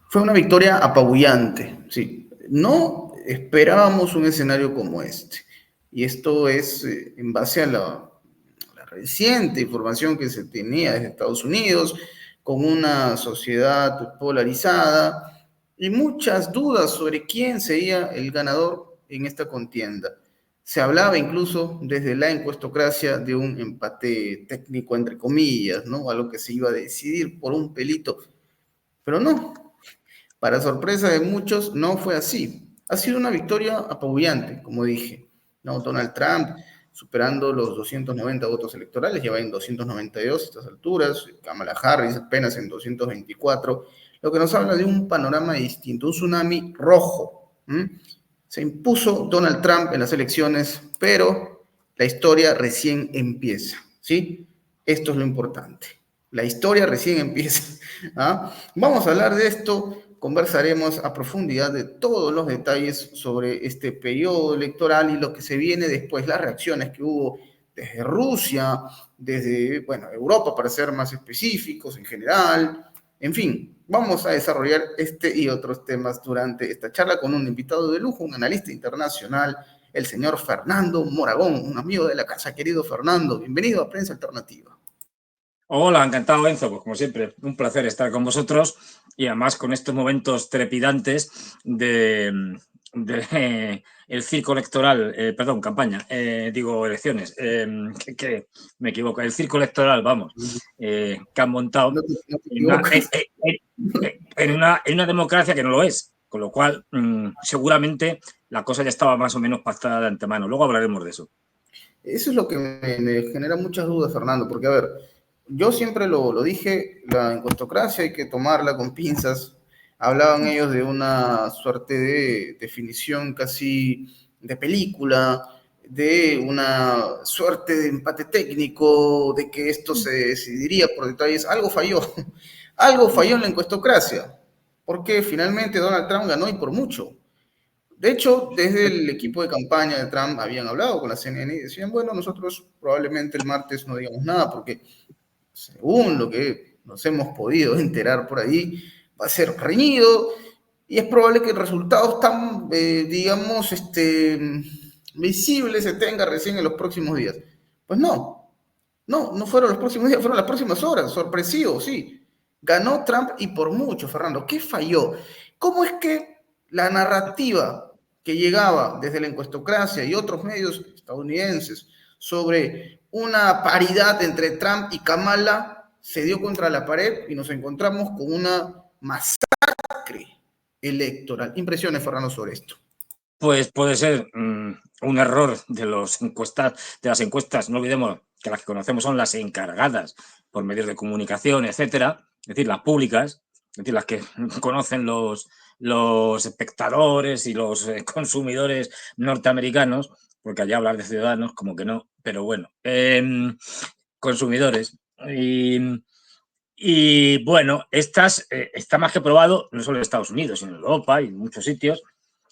Fue una victoria apabullante, sí. No esperábamos un escenario como este. Y esto es en base a la reciente información que se tenía desde Estados Unidos, con una sociedad polarizada y muchas dudas sobre quién sería el ganador en esta contienda. Se hablaba incluso desde la encuestocracia de un empate técnico, entre comillas, ¿no? Algo que se iba a decidir por un pelito, pero no, para sorpresa de muchos, no fue así. Ha sido una victoria apabullante, como dije. ¿No? Donald Trump superando los 290 votos electorales, ya va en 292 a estas alturas, Kamala Harris apenas en 224, lo que nos habla de un panorama distinto, un tsunami rojo. Se impuso Donald Trump en las elecciones, pero la historia recién empieza, ¿sí? Esto es lo importante. La historia recién empieza. ¿Ah? Vamos a hablar de esto, conversaremos a profundidad de todos los detalles sobre este periodo electoral y lo que se viene después, las reacciones que hubo desde Rusia, desde, bueno, Europa para ser más específicos en general, en fin, vamos a desarrollar este y otros temas durante esta charla con un invitado de lujo, un analista internacional, el señor Fernando Moragón, un amigo de la casa. Querido Fernando, bienvenido a Prensa Alternativa. Hola, encantado, Enzo. Pues como siempre, un placer estar con vosotros y además con estos momentos trepidantes de el circo electoral, perdón, campaña, digo elecciones, que me equivoco, el circo electoral, vamos, que han montado No te en una, equivocas. en una democracia que no lo es, con lo cual seguramente la cosa ya estaba más o menos pactada de antemano. Luego hablaremos de eso. Eso es lo que me genera muchas dudas, Fernando, porque a ver, yo siempre lo dije, la encuestocracia hay que tomarla con pinzas. Hablaban ellos de una suerte de definición casi de película, de una suerte de empate técnico, de que esto se decidiría por detalles. Algo falló, algo falló en la encuestocracia, porque finalmente Donald Trump ganó y por mucho. De hecho, desde el equipo de campaña de Trump habían hablado con la CNN y decían, bueno, nosotros probablemente el martes no digamos nada porque según lo que nos hemos podido enterar por ahí, va a ser reñido y es probable que el resultado tan, digamos, visible se tenga recién en los próximos días. Pues no fueron los próximos días, fueron las próximas horas, sorpresivo, sí. Ganó Trump y por mucho, Fernando. ¿Qué falló? ¿Cómo es que la narrativa que llegaba desde la encuestocracia y otros medios estadounidenses sobre una paridad entre Trump y Kamala se dio contra la pared y nos encontramos con una masacre electoral? Impresiones, Fernando, sobre esto. Pues puede ser un error de las encuestas. No olvidemos que las que conocemos son las encargadas por medios de comunicación, etcétera, es decir, las públicas, es decir, las que conocen los espectadores y los consumidores norteamericanos, porque allá hablar de ciudadanos como que no, pero bueno, consumidores. Y bueno, está más que probado, no solo en Estados Unidos, sino en Europa y en muchos sitios,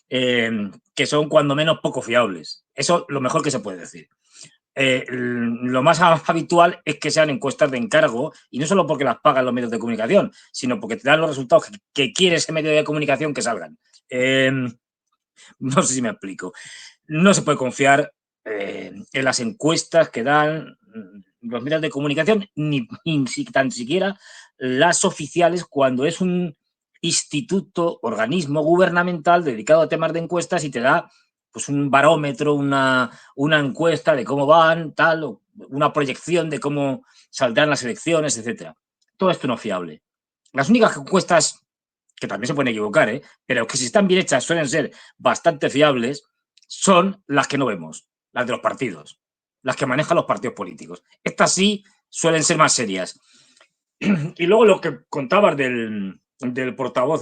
que son cuando menos poco fiables. Eso lo mejor que se puede decir. Lo más habitual es que sean encuestas de encargo y no solo porque las pagan los medios de comunicación, sino porque te dan los resultados que quiere ese medio de comunicación que salgan. No sé si me explico. No se puede confiar en las encuestas que dan los medios de comunicación, ni tan siquiera las oficiales, cuando es un instituto, organismo gubernamental dedicado a temas de encuestas y te da pues un barómetro, una encuesta de cómo van, tal, una proyección de cómo saldrán las elecciones, etcétera. Todo esto no es fiable. Las únicas encuestas, que también se pueden equivocar, pero que si están bien hechas suelen ser bastante fiables, son las que no vemos, las de los partidos, las que manejan los partidos políticos. Estas sí suelen ser más serias. Y luego lo que contabas del portavoz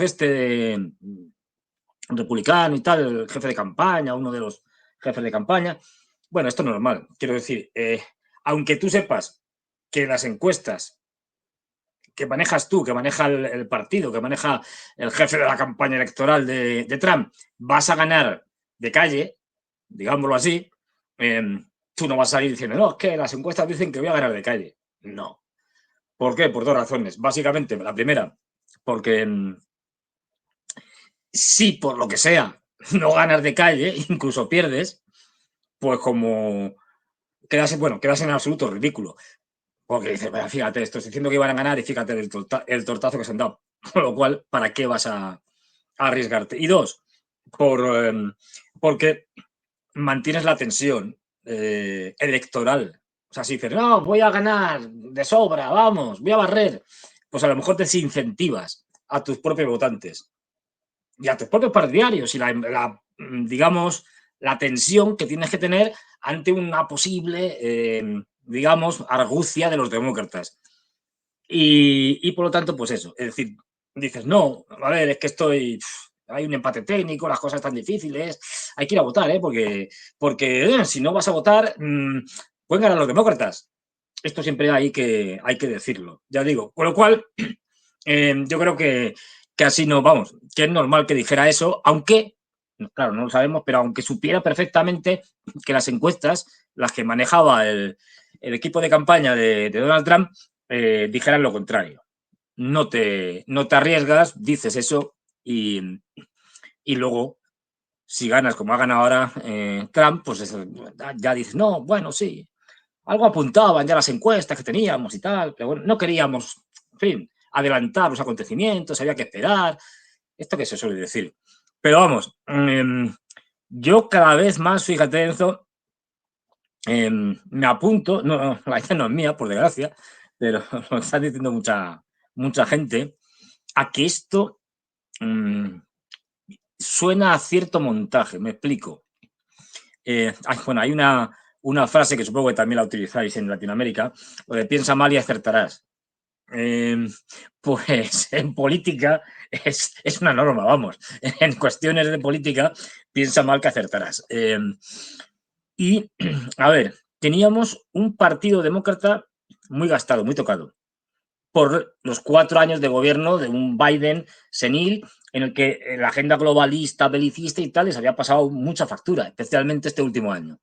republicano y tal, el jefe de campaña, uno de los jefes de campaña. Bueno, esto es normal. Quiero decir, aunque tú sepas que las encuestas que manejas tú, que maneja el partido, que maneja el jefe de la campaña electoral de Trump, vas a ganar de calle, digámoslo así, tú no vas a salir diciendo, no, es que las encuestas dicen que voy a ganar de calle. No. ¿Por qué? Por dos razones. Básicamente, la primera, porque si por lo que sea no ganas de calle, incluso pierdes, pues como quedas en absoluto ridículo. Porque dices, bueno, fíjate, estoy diciendo que iban a ganar y fíjate el tortazo que se han dado. Con lo cual, ¿para qué vas a arriesgarte? Y dos, porque mantienes la tensión electoral. O sea, si dices, no, voy a ganar de sobra, vamos, voy a barrer, pues a lo mejor desincentivas a tus propios votantes y a tus propios partidarios y digamos, la tensión que tienes que tener ante una posible, digamos, argucia de los demócratas. Y por lo tanto, pues eso, es decir, dices, no, a ver, es que hay un empate técnico, las cosas están difíciles, hay que ir a votar, porque si no vas a votar, pueden ganar los demócratas. Esto siempre hay que decirlo, ya digo. Con lo cual, yo creo que así no, vamos, que es normal que dijera eso, aunque, claro, no lo sabemos, pero aunque supiera perfectamente que las encuestas, las que manejaba el equipo de campaña de Donald Trump, dijeran lo contrario. No te arriesgas, dices eso y luego, si ganas como ha ganado ahora Trump, pues ya dices, no, bueno, sí, algo apuntaban ya las encuestas que teníamos y tal, pero bueno, no queríamos, en fin, adelantar los acontecimientos, había que esperar, esto que se suele decir. Pero vamos, yo cada vez más, fíjate, Enzo, me apunto, no, la idea no es mía, por desgracia, pero lo está diciendo mucha gente, a que esto suena a cierto montaje, me explico. Bueno, hay una frase que supongo que también la utilizáis en Latinoamérica, lo de piensa mal y acertarás. Pues en política es una norma, vamos. En cuestiones de política, piensa mal que acertarás. Y, a ver, teníamos un partido demócrata muy gastado, muy tocado, por los 4 años de gobierno de un Biden senil en el que la agenda globalista, belicista y tal les había pasado mucha factura, especialmente este último año.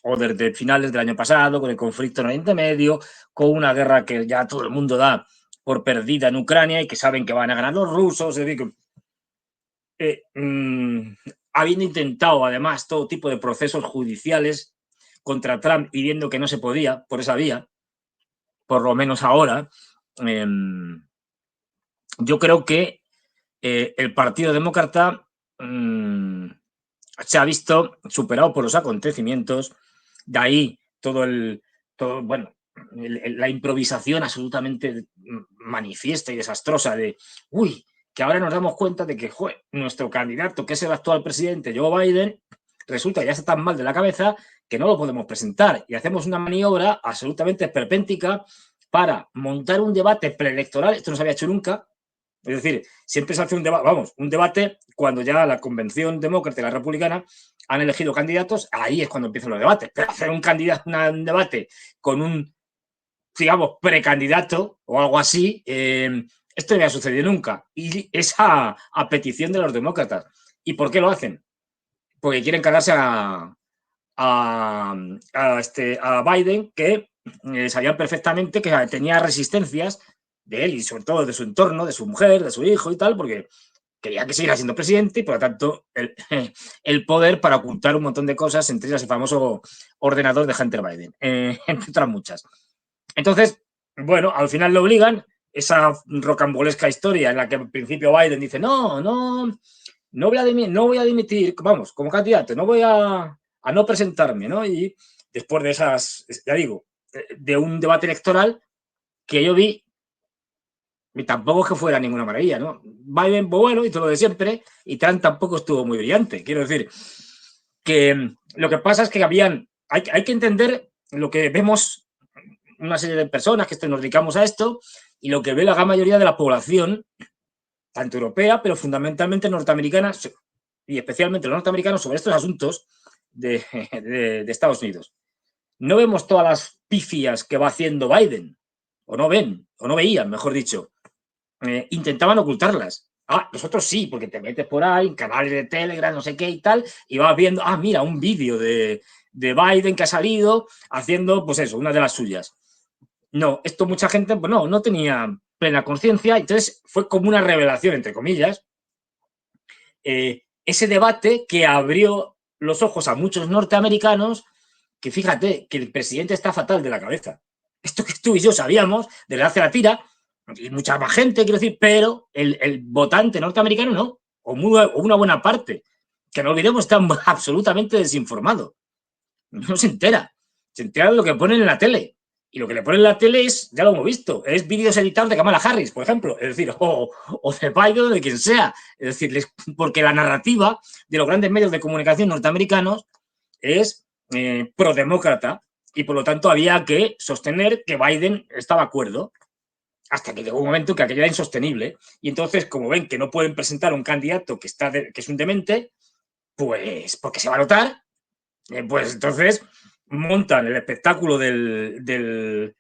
O desde finales del año pasado, con el conflicto en Oriente Medio, con una guerra que ya todo el mundo da por perdida en Ucrania y que saben que van a ganar los rusos. Es decir, habiendo intentado además todo tipo de procesos judiciales contra Trump y viendo que no se podía por esa vía, por lo menos ahora, yo creo que el Partido Demócrata se ha visto superado por los acontecimientos, de ahí bueno, la improvisación absolutamente manifiesta y desastrosa de, uy, que ahora nos damos cuenta de que nuestro candidato, que es el actual presidente, Joe Biden, resulta que ya está tan mal de la cabeza que no lo podemos presentar y hacemos una maniobra absolutamente esperpéntica para montar un debate preelectoral, esto no se había hecho nunca, es decir, siempre se hace un debate cuando ya la convención demócrata y la republicana han elegido candidatos, ahí es cuando empiezan los debates. Pero hacer un debate con un, digamos, precandidato o algo así, esto no había sucedido nunca. Y es a petición de los demócratas. ¿Y por qué lo hacen? Porque quieren cargarse a Biden, que sabían perfectamente que tenía resistencias de él y sobre todo de su entorno, de su mujer, de su hijo y tal, porque quería que siguiera siendo presidente y por lo tanto el poder para ocultar un montón de cosas, entre ellas el famoso ordenador de Hunter Biden, entre otras muchas. Entonces, bueno, al final lo obligan, esa rocambolesca historia en la que al principio Biden dice, no voy a dimitir, vamos, como candidato, no voy a no presentarme, ¿no? Y después de esas, ya digo, de un debate electoral que yo vi, y tampoco es que fuera ninguna maravilla, ¿no? Biden, bueno, y todo lo de siempre, y Trump tampoco estuvo muy brillante. Quiero decir que lo que pasa es que hay que entender lo que vemos una serie de personas que nos dedicamos a esto y lo que ve la gran mayoría de la población, tanto europea, pero fundamentalmente norteamericana, y especialmente los norteamericanos, sobre estos asuntos de Estados Unidos. No vemos todas las pifias que va haciendo Biden, o no veían, mejor dicho. Intentaban ocultarlas. Nosotros sí, porque te metes por ahí, en canales de Telegram, no sé qué y tal, y vas viendo, mira, un vídeo de Biden que ha salido haciendo, pues eso, una de las suyas. No, esto mucha gente, pues no tenía plena conciencia, entonces fue como una revelación, entre comillas, ese debate que abrió los ojos a muchos norteamericanos que fíjate que el presidente está fatal de la cabeza. Esto que tú y yo sabíamos desde hace la tira, y mucha más gente, quiero decir, pero el votante norteamericano no, o una buena parte, que no olvidemos, está absolutamente desinformado. No se entera de lo que ponen en la tele. Y lo que le ponen en la tele es, ya lo hemos visto, es vídeos editados de Kamala Harris, por ejemplo, es decir, o de Biden o de quien sea. Es decir, porque la narrativa de los grandes medios de comunicación norteamericanos es prodemócrata y por lo tanto había que sostener que Biden estaba de acuerdo hasta que llegó un momento que aquello era insostenible y entonces como ven que no pueden presentar un candidato que es un demente, pues porque se va a notar, pues entonces montan el espectáculo del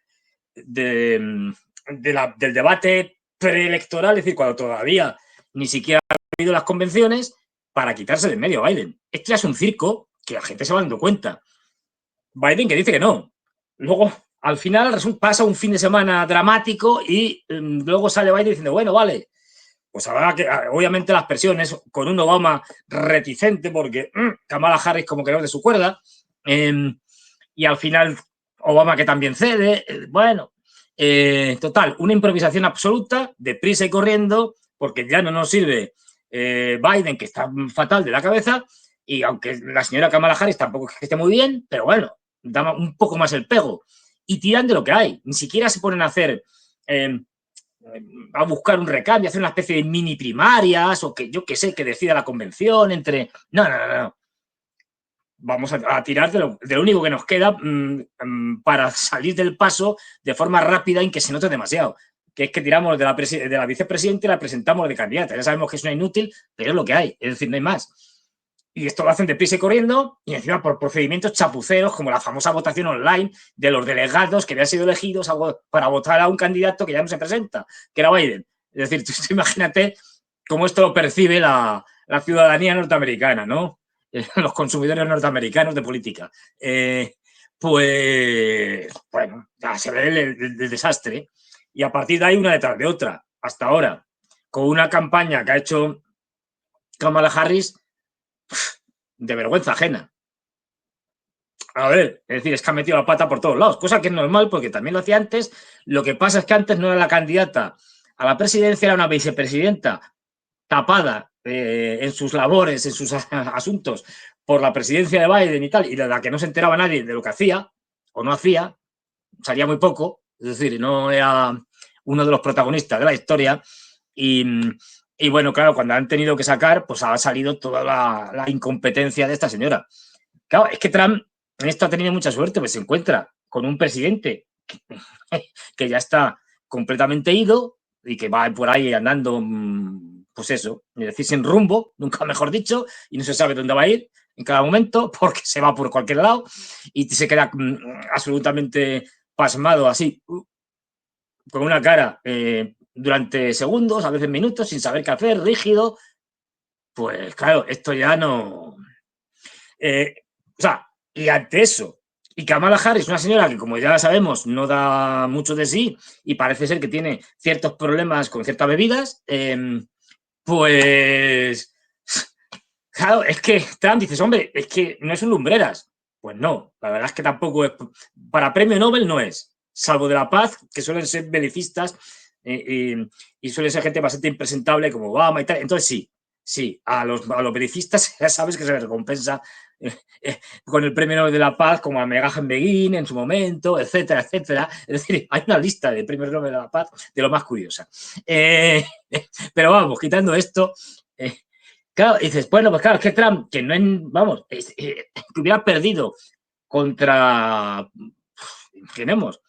debate preelectoral, es decir, cuando todavía ni siquiera han habido las convenciones, para quitarse de en medio a Biden. Este ya es un circo que la gente se va dando cuenta. Biden que dice que no. Luego, al final, pasa un fin de semana dramático y luego sale Biden diciendo, bueno, vale, pues habrá que, obviamente las presiones con un Obama reticente porque Kamala Harris como que no es de su cuerda, y al final Obama que también cede, bueno, total, una improvisación absoluta, deprisa y corriendo, porque ya no nos sirve Biden, que está fatal de la cabeza, y aunque la señora Kamala Harris tampoco es que esté muy bien, pero bueno, da un poco más el pego. Y tiran de lo que hay. Ni siquiera se ponen a hacer, a buscar un recambio, hacer una especie de mini primarias, o que yo que sé, que decida la convención entre... No, no, no, no. Vamos a tirar de lo único que nos queda para salir del paso de forma rápida en que se note demasiado, que es que tiramos de la vicepresidenta y la presentamos de candidata. Ya sabemos que es una inútil, pero es lo que hay, es decir, no hay más. Y esto lo hacen deprisa y corriendo, y encima por procedimientos chapuceros, como la famosa votación online de los delegados que habían sido elegidos para votar a un candidato que ya no se presenta, que era Biden. Es decir, tú imagínate cómo esto lo percibe la ciudadanía norteamericana, ¿no? Los consumidores norteamericanos de política. Pues, bueno, ya se ve el desastre. Y a partir de ahí, una detrás de otra, hasta ahora, con una campaña que ha hecho Kamala Harris de vergüenza ajena. A ver, es decir, es que ha metido la pata por todos lados, cosa que es normal porque también lo hacía antes. Lo que pasa es que antes no era la candidata a la presidencia, era una vicepresidenta tapada en sus labores, en sus asuntos por la presidencia de Biden y tal, y de la que no se enteraba nadie de lo que hacía o no hacía, salía muy poco, es decir, no era uno de los protagonistas de la historia. Y bueno, claro, cuando han tenido que sacar, pues ha salido toda la incompetencia de esta señora. Claro, es que Trump en esto ha tenido mucha suerte, pues se encuentra con un presidente que ya está completamente ido y que va por ahí andando, pues eso, es decir, sin rumbo, nunca mejor dicho, y no se sabe dónde va a ir en cada momento porque se va por cualquier lado y se queda absolutamente pasmado así, con una cara durante segundos, a veces minutos, sin saber qué hacer, rígido. Pues claro, esto ya no... o sea, y ante eso, y Kamala Harris, una señora que, como ya sabemos, no da mucho de sí y parece ser que tiene ciertos problemas con ciertas bebidas, pues, claro, es que Trump dices, hombre, es que no es un lumbreras. Pues no, la verdad es que tampoco es, para premio Nobel no es, salvo de la paz, que suelen ser belicistas y suele ser gente bastante impresentable como Obama y tal. Entonces sí, a los belicistas ya sabes que se les recompensa con el premio Nobel de la Paz, como a Menachem Begin en su momento, etcétera, etcétera. Es decir, hay una lista de premios Nobel de la Paz de lo más curiosa. Pero vamos, quitando esto, claro, dices, bueno, pues claro, es que Trump, que no en, vamos, que hubiera perdido contra, imaginemos,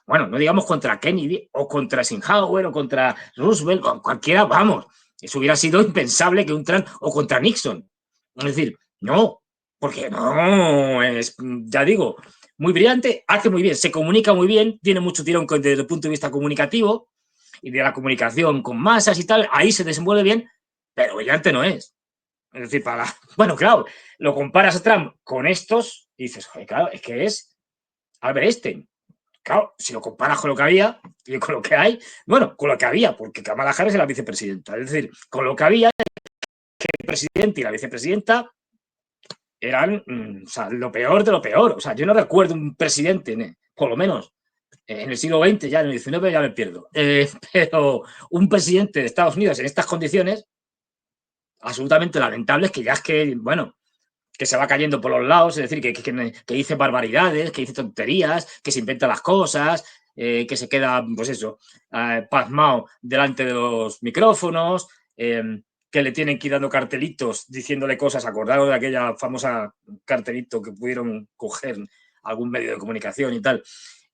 bueno, no digamos contra Kennedy o contra Eisenhower o contra Roosevelt o cualquiera, vamos, eso hubiera sido impensable que un Trump o contra Nixon. Es decir, no, porque no, es, ya digo, muy brillante, hace muy bien, se comunica muy bien, tiene mucho tirón desde el punto de vista comunicativo y de la comunicación con masas y tal, ahí se desenvuelve bien, pero brillante no es. Es decir, bueno, claro, lo comparas a Trump con estos y dices, joder, claro, es que es Albert Einstein. Claro, si lo comparas con lo que había y con lo que hay, bueno, con lo que había, porque Kamala Harris es la vicepresidenta, es decir, con lo que había vicepresidente y la vicepresidenta eran o sea, lo peor de lo peor. O sea, yo no recuerdo un presidente, por lo menos en el siglo XX, ya en el XIX ya me pierdo, pero un presidente de Estados Unidos en estas condiciones absolutamente lamentables, que ya es que, bueno, que se va cayendo por los lados, es decir, que dice barbaridades, que dice tonterías, que se inventa las cosas, que se queda, pues eso, pasmado delante de los micrófonos, que le tienen que ir dando cartelitos diciéndole cosas, acordaros de aquella famosa cartelito que pudieron coger algún medio de comunicación y tal,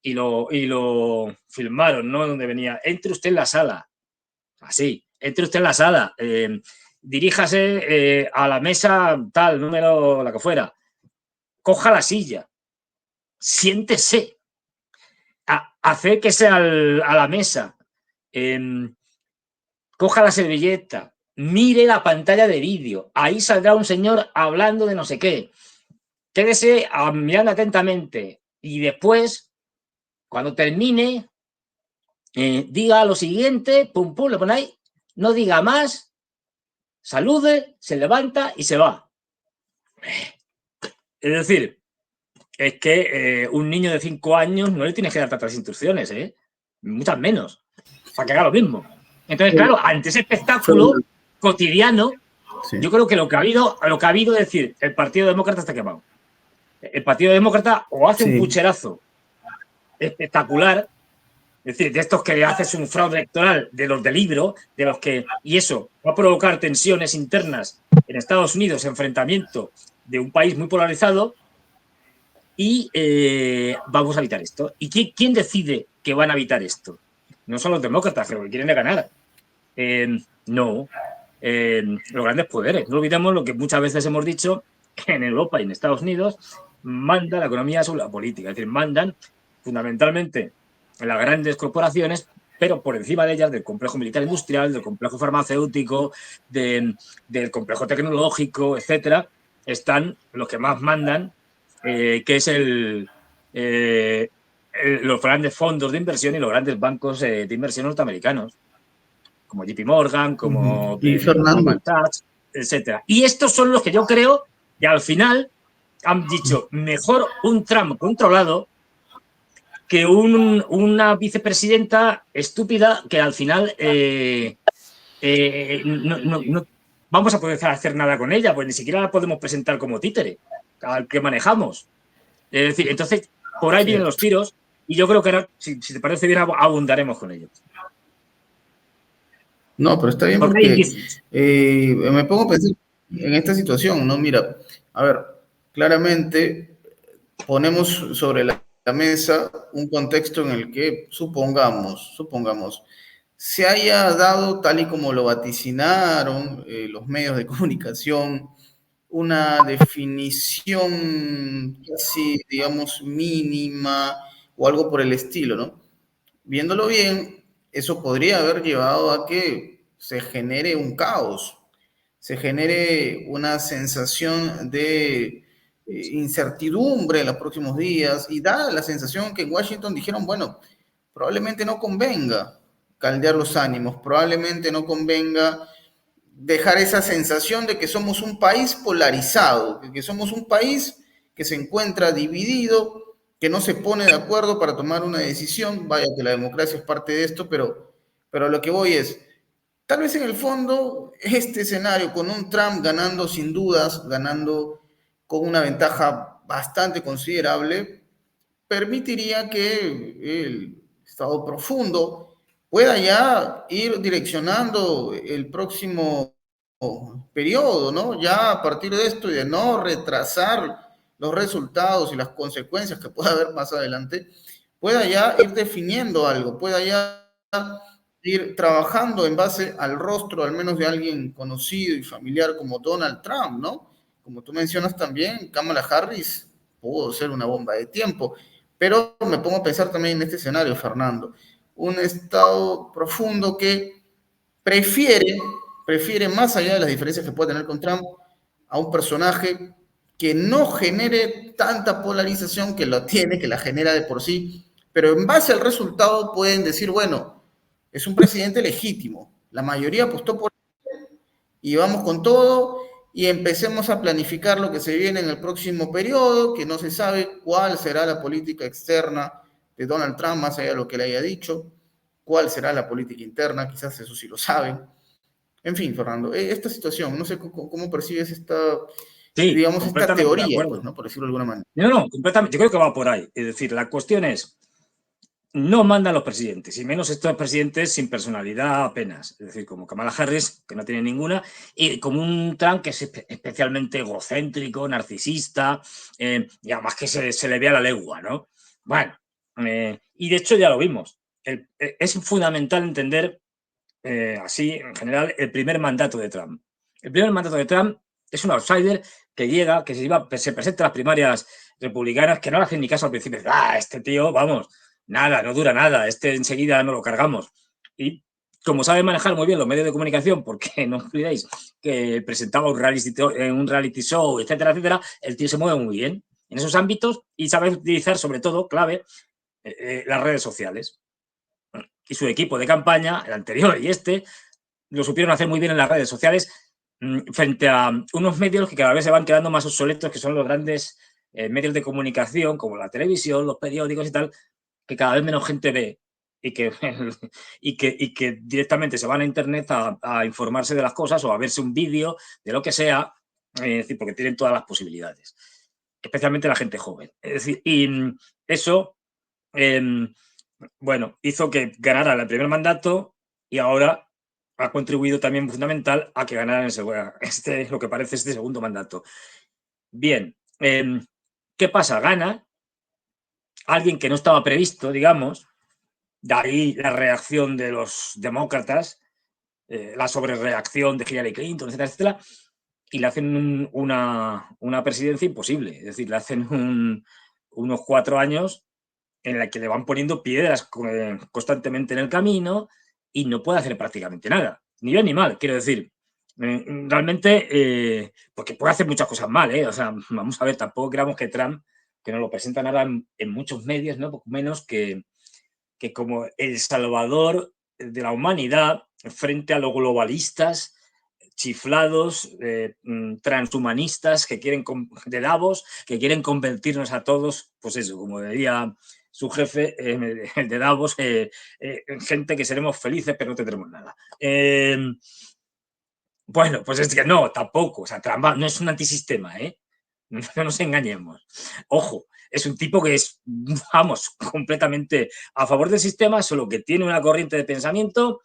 y lo filmaron, ¿no? Donde venía, entre usted en la sala, así, entre usted en la sala, diríjase a la mesa tal, número, la que fuera, coja la silla, siéntese, acérquese a la mesa, coja la servilleta, mire la pantalla de vídeo, ahí saldrá un señor hablando de no sé qué, quédese mirando atentamente y después, cuando termine, diga lo siguiente, pum, pum, lo ponéis, no diga más, salude, se levanta y se va. Es decir, es que un niño de 5 años no le tienes que dar tantas instrucciones, muchas menos, para que haga lo mismo. Entonces, claro, ante ese espectáculo cotidiano, sí, yo creo que lo que ha habido es decir, el Partido Demócrata está quemado. El Partido Demócrata o hace un pucherazo espectacular, es decir, de estos que haces un fraude electoral, de los de libro, de los que, y eso va a provocar tensiones internas en Estados Unidos, enfrentamiento de un país muy polarizado, y vamos a evitar esto. ¿Y quién decide que van a evitar esto? No son los demócratas, que quieren ganar. No. Los grandes poderes. No olvidemos lo que muchas veces hemos dicho, que en Europa y en Estados Unidos manda la economía sobre la política. Es decir, mandan fundamentalmente las grandes corporaciones, pero por encima de ellas del complejo militar industrial, del complejo farmacéutico, del complejo tecnológico, etcétera, están los que más mandan, que es los grandes fondos de inversión y los grandes bancos de inversión norteamericanos, como JP Morgan, como Goldman Sachs, etcétera. Y estos son los que yo creo que al final han dicho mejor un Trump controlado que una vicepresidenta estúpida que al final no vamos a poder hacer nada con ella, pues ni siquiera la podemos presentar como títere al que manejamos. Es decir, entonces, por ahí vienen los tiros y yo creo que ahora, si te parece bien, abundaremos con ellos. No, pero está bien porque me pongo a pensar en esta situación, ¿no? Mira, a ver, claramente ponemos sobre la mesa un contexto en el que supongamos, se haya dado tal y como lo vaticinaron los medios de comunicación, una definición casi, digamos, mínima o algo por el estilo, ¿no? Viéndolo bien, eso podría haber llevado a que se genere un caos, se genere una sensación de incertidumbre en los próximos días y da la sensación que en Washington dijeron, bueno, probablemente no convenga caldear los ánimos, probablemente no convenga dejar esa sensación de que somos un país polarizado, que somos un país que se encuentra dividido, que no se pone de acuerdo para tomar una decisión. Vaya que la democracia es parte de esto, pero lo que voy es, tal vez en el fondo, este escenario con un Trump ganando sin dudas, ganando con una ventaja bastante considerable, permitiría que el Estado profundo pueda ya ir direccionando el próximo periodo, ¿no? Ya a partir de esto y de no retrasar los resultados y las consecuencias que pueda haber más adelante, pueda ya ir definiendo algo, pueda ya ir trabajando en base al rostro, al menos de alguien conocido y familiar como Donald Trump, ¿no? Como tú mencionas también, Kamala Harris pudo ser una bomba de tiempo, pero me pongo a pensar también en este escenario, Fernando, un estado profundo que prefiere más allá de las diferencias que puede tener con Trump, a un personaje que no genere tanta polarización que lo tiene, que la genera de por sí, pero en base al resultado pueden decir, bueno, es un presidente legítimo, la mayoría apostó por él y vamos con todo y empecemos a planificar lo que se viene en el próximo periodo, que no se sabe cuál será la política externa de Donald Trump, más allá de lo que le haya dicho, cuál será la política interna, quizás eso sí lo saben. En fin, Fernando, esta situación, no sé cómo percibes esta, Sí, digamos, esta completamente de teoría, pues, acuerdo. ¿no? Por decirlo de alguna manera. No, completamente. Yo creo que va por ahí. Es decir, la cuestión es, no mandan los presidentes, y menos estos presidentes sin personalidad apenas. Es decir, como Kamala Harris, que no tiene ninguna, y como un Trump que es especialmente egocéntrico, narcisista, y además que se le ve a la legua, ¿no? Bueno, y de hecho ya lo vimos. Es fundamental entender, así en general, el primer mandato de Trump. El primer mandato de Trump es un outsider que llega, que se presenta a las primarias republicanas, que no le hacen ni caso al principio. Este tío, vamos, nada, no dura nada, enseguida no lo cargamos. Y como sabe manejar muy bien los medios de comunicación, porque no olvidéis que presentaba un reality show, etcétera, etcétera, el tío se mueve muy bien en esos ámbitos y sabe utilizar, sobre todo, clave, las redes sociales. Y su equipo de campaña, el anterior y lo supieron hacer muy bien en las redes sociales, frente a unos medios que cada vez se van quedando más obsoletos, que son los grandes medios de comunicación, como la televisión, los periódicos y tal, que cada vez menos gente ve y que, y que directamente se van a internet a informarse de las cosas o a verse un vídeo de lo que sea, es decir, porque tienen todas las posibilidades, especialmente la gente joven. Es decir, y eso, eh, bueno, hizo que ganara el primer mandato y ahora ha contribuido también fundamental a que ganara lo que parece este segundo mandato. Bien, ¿qué pasa? Gana alguien que no estaba previsto, digamos, de ahí la reacción de los demócratas, la sobrereacción de Hillary Clinton, etcétera, etcétera, y le hacen una presidencia imposible. Es decir, le hacen unos 4 años en la que le van poniendo piedras constantemente en el camino y no puede hacer prácticamente nada, ni bien ni mal, quiero decir. Realmente, porque puede hacer muchas cosas mal, ¿eh? O sea, vamos a ver, tampoco creamos que Trump, que nos lo presentan ahora en muchos medios, ¿no? Poco menos que como el salvador de la humanidad frente a los globalistas chiflados, transhumanistas que quieren, de Davos, que quieren convertirnos a todos, pues eso, como diría su jefe, el de Davos, gente que seremos felices pero no tendremos nada. Bueno, pues es que no, tampoco, o sea, Trump no es un antisistema, ¿eh? No nos engañemos. Ojo, es un tipo que es, vamos, completamente a favor del sistema, solo que tiene una corriente de pensamiento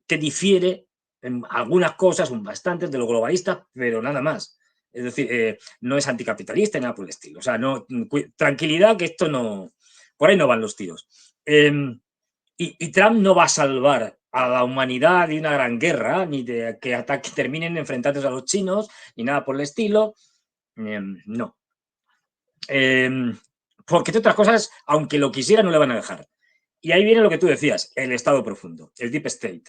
que difiere en algunas cosas, bastantes, de los globalistas, pero nada más. Es decir, no es anticapitalista ni nada por el estilo. O sea, no, tranquilidad, que esto no. Por ahí no van los tiros. Y Trump no va a salvar a la humanidad de una gran guerra, ni de que terminen enfrentándose a los chinos, ni nada por el estilo. No. Porque de otras cosas, aunque lo quisiera, no le van a dejar. Y ahí viene lo que tú decías, el Estado profundo, el Deep State.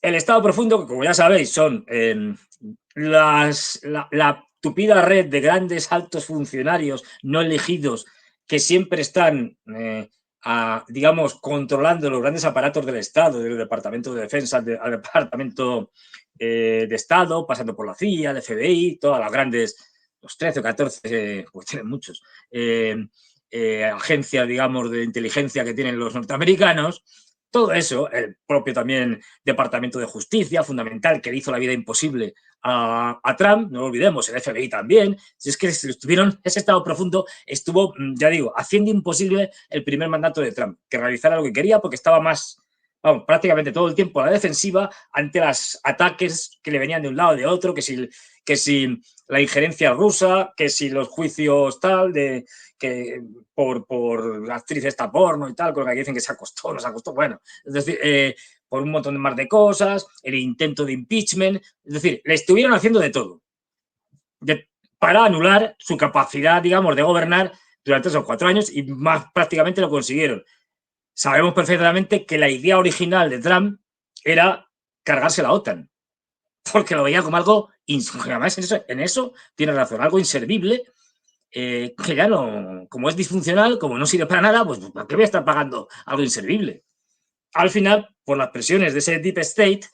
El Estado profundo, que como ya sabéis, son la tupida red de grandes altos funcionarios no elegidos que siempre están, digamos, controlando los grandes aparatos del Estado, del Departamento de Defensa al Departamento de Estado, pasando por la CIA, el FBI, todas las grandes, los 13 o 14, pues tienen muchos, agencias, digamos, de inteligencia que tienen los norteamericanos. Todo eso, el propio también Departamento de Justicia, fundamental, que le hizo la vida imposible a Trump, no lo olvidemos, el FBI también, si es que estuvieron, ese estado profundo estuvo, ya digo, haciendo imposible el primer mandato de Trump, que realizara lo que quería porque estaba más, vamos, prácticamente todo el tiempo a la defensiva ante los ataques que le venían de un lado o de otro, que si la injerencia rusa, que si los juicios tal, que por actriz esta porno y tal, con la que dicen que se acostó, no se acostó, bueno, es decir, por un montón más de cosas, el intento de impeachment, es decir, le estuvieron haciendo de todo para anular su capacidad, digamos, de gobernar durante esos 4 años y más prácticamente lo consiguieron. Sabemos perfectamente que la idea original de Trump era cargarse la OTAN, porque lo veía como algo, además en eso tiene razón, algo inservible, que ya no, como es disfuncional, como no sirve para nada, pues ¿para qué voy a estar pagando algo inservible? Al final, por las presiones de ese Deep State,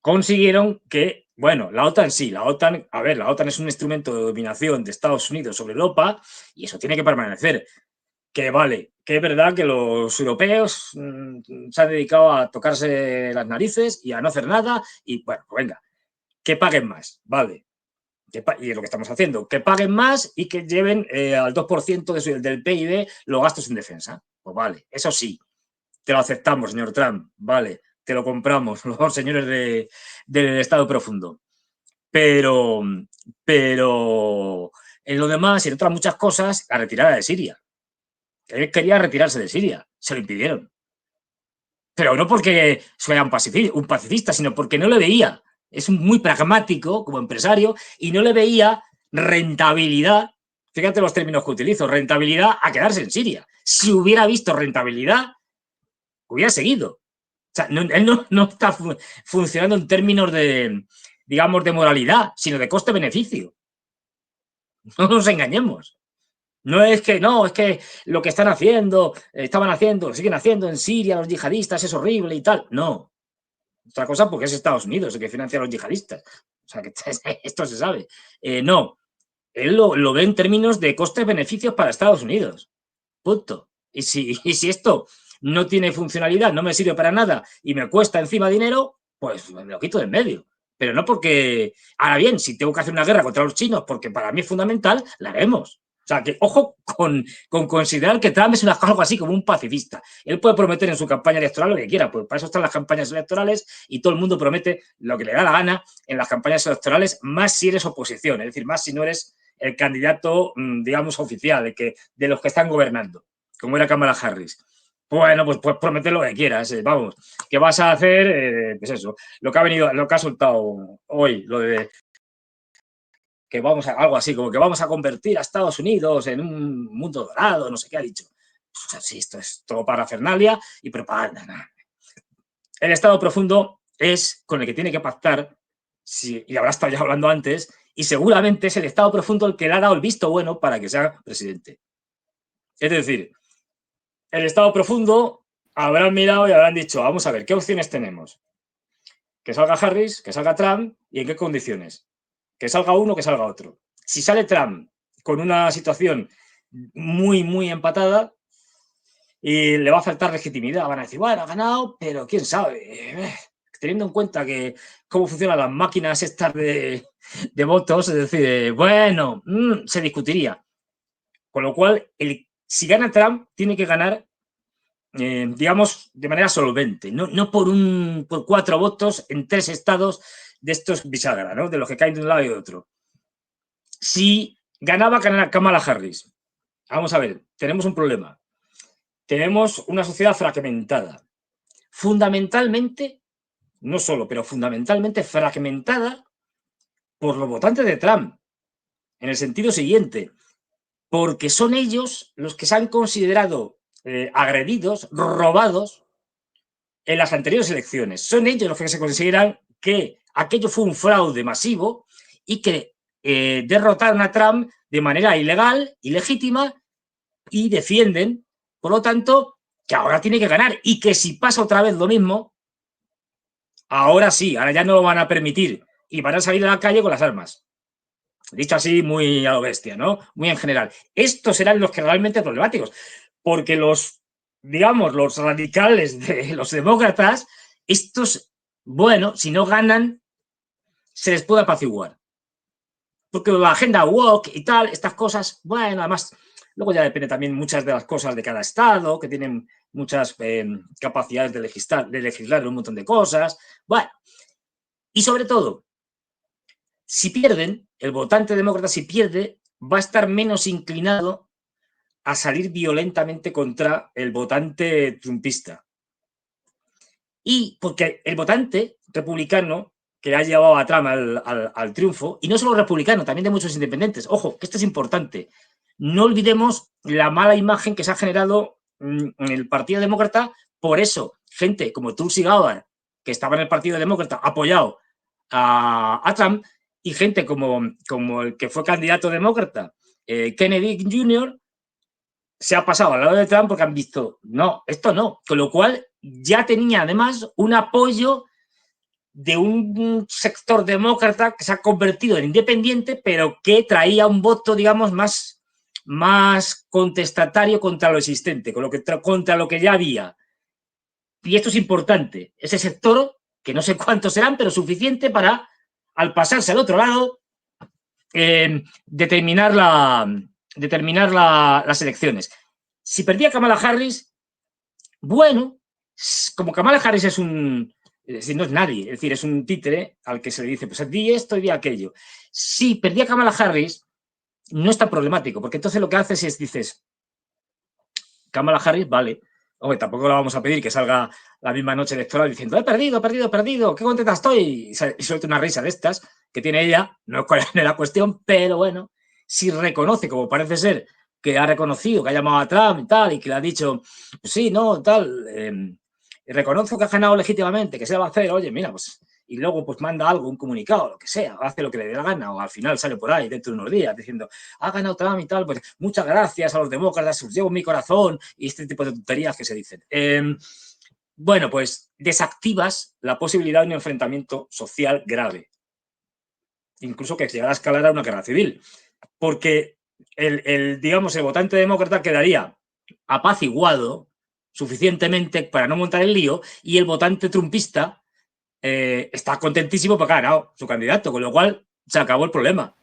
consiguieron que, bueno, la OTAN sí, la OTAN es un instrumento de dominación de Estados Unidos sobre Europa y eso tiene que permanecer. Que vale, que es verdad que los europeos se han dedicado a tocarse las narices y a no hacer nada y, bueno, pues venga, que paguen más, vale. Y es lo que estamos haciendo, que paguen más y que lleven al 2% del PIB los gastos en defensa. Pues vale, eso sí, te lo aceptamos, señor Trump, vale, te lo compramos, los señores del Estado profundo. Pero en lo demás y en otras muchas cosas, la retirada de Siria. Él quería retirarse de Siria, se lo impidieron. Pero no porque sea un pacifista, sino porque no le veía. Es muy pragmático como empresario y no le veía rentabilidad. Fíjate los términos que utilizo, rentabilidad a quedarse en Siria. Si hubiera visto rentabilidad, hubiera seguido. O sea, él no está funcionando en términos de, digamos, de moralidad, sino de coste-beneficio. No nos engañemos. No, es que lo que estaban haciendo, lo siguen haciendo en Siria los yihadistas, es horrible y tal. No. Otra cosa porque es Estados Unidos el que financia a los yihadistas. O sea, que esto se sabe. No. Él lo ve en términos de costes-beneficios para Estados Unidos. Punto. Y si esto no tiene funcionalidad, no me sirve para nada y me cuesta encima dinero, pues me lo quito de en medio. Pero no porque... Ahora bien, si tengo que hacer una guerra contra los chinos porque para mí es fundamental, la haremos. O sea, que ojo con considerar que Trump es algo así como un pacifista. Él puede prometer en su campaña electoral lo que quiera, pues para eso están las campañas electorales y todo el mundo promete lo que le da la gana en las campañas electorales, más si eres oposición, es decir, más si no eres el candidato, digamos, oficial, de los que están gobernando, como era Kamala Harris. Bueno, pues promete lo que quieras, vamos, que vas a hacer, pues eso, lo que ha soltado hoy, lo de que algo así, como que vamos a convertir a Estados Unidos en un mundo dorado, no sé qué ha dicho. O sea, sí, esto es todo parafernalia y propaganda. El Estado profundo es con el que tiene que pactar, y habrá estado ya hablando antes, y seguramente es el Estado profundo el que le ha dado el visto bueno para que sea presidente. Es decir, el Estado profundo habrán mirado y habrán dicho, vamos a ver, ¿qué opciones tenemos? Que salga Harris, que salga Trump y en qué condiciones. Que salga uno, que salga otro. Si sale Trump con una situación muy, muy empatada y le va a faltar legitimidad, van a decir, bueno, ha ganado, pero quién sabe. Teniendo en cuenta que cómo funcionan las máquinas estas de votos, es decir, bueno, se discutiría. Con lo cual, si gana Trump, tiene que ganar, digamos, de manera solvente, no por 4 votos en 3 estados de estos bisagra, ¿no? De los que caen de un lado y de otro. Si ganaba Kamala Harris, vamos a ver, tenemos un problema. Tenemos una sociedad fragmentada. Fundamentalmente, no solo, pero fundamentalmente fragmentada por los votantes de Trump. En el sentido siguiente, porque son ellos los que se han considerado agredidos, robados en las anteriores elecciones. Son ellos los que se consideran que aquello fue un fraude masivo y que derrotaron a Trump de manera ilegal, ilegítima, y defienden, por lo tanto, que ahora tiene que ganar y que si pasa otra vez lo mismo, ahora sí, ahora ya no lo van a permitir y van a salir a la calle con las armas. Dicho así, muy a lo bestia, ¿no? Muy en general. Estos serán los que realmente problemáticos, porque los radicales de los demócratas, estos, bueno, si no ganan, se les puede apaciguar. Porque la agenda woke y tal, estas cosas, bueno, además, luego ya depende también muchas de las cosas de cada estado, que tienen muchas capacidades de legislar un montón de cosas. Bueno, y sobre todo, si pierden, el votante demócrata, si pierde, va a estar menos inclinado a salir violentamente contra el votante trumpista. Y porque el votante republicano que ha llevado a Trump al triunfo, y no solo republicano, también de muchos independientes. Ojo, que esto es importante. No olvidemos la mala imagen que se ha generado en el Partido Demócrata. Por eso, gente como Tulsi Gabbard, que estaba en el Partido Demócrata, apoyado a Trump, y gente como el que fue candidato demócrata, Kennedy Jr., se ha pasado al lado de Trump porque han visto, no, esto no. Con lo cual ya tenía además un apoyo de un sector demócrata que se ha convertido en independiente, pero que traía un voto, digamos, más contestatario contra lo existente, contra lo que ya había. Y esto es importante. Ese sector, que no sé cuántos serán, pero suficiente para, al pasarse al otro lado, determinar las elecciones. Si perdía Kamala Harris, bueno, como Kamala Harris es no es nadie, es decir, es un títere al que se le dice, pues di esto y di aquello. Si perdía Kamala Harris, no es tan problemático, porque entonces lo que haces es, dices, Kamala Harris, vale, hombre, tampoco le vamos a pedir que salga la misma noche electoral diciendo, he perdido, qué contenta estoy, y suelta una risa de estas que tiene ella, no es la cuestión, pero bueno, si reconoce, como parece ser, que ha reconocido, que ha llamado a Trump y tal, y que le ha dicho, pues sí, no, tal, reconozco que ha ganado legítimamente, que se va a hacer, oye, mira, pues, y luego pues manda algo, un comunicado, lo que sea, hace lo que le dé la gana, o al final sale por ahí dentro de unos días diciendo, ha ganado Trump y tal, pues muchas gracias a los demócratas, os llevo mi corazón, y este tipo de tonterías que se dicen. Bueno, pues desactivas la posibilidad de un enfrentamiento social grave, incluso que llegara a escalar a una guerra civil, porque digamos, el votante demócrata quedaría apaciguado suficientemente para no montar el lío, y el votante trumpista está contentísimo porque ha ganado su candidato, con lo cual se acabó el problema.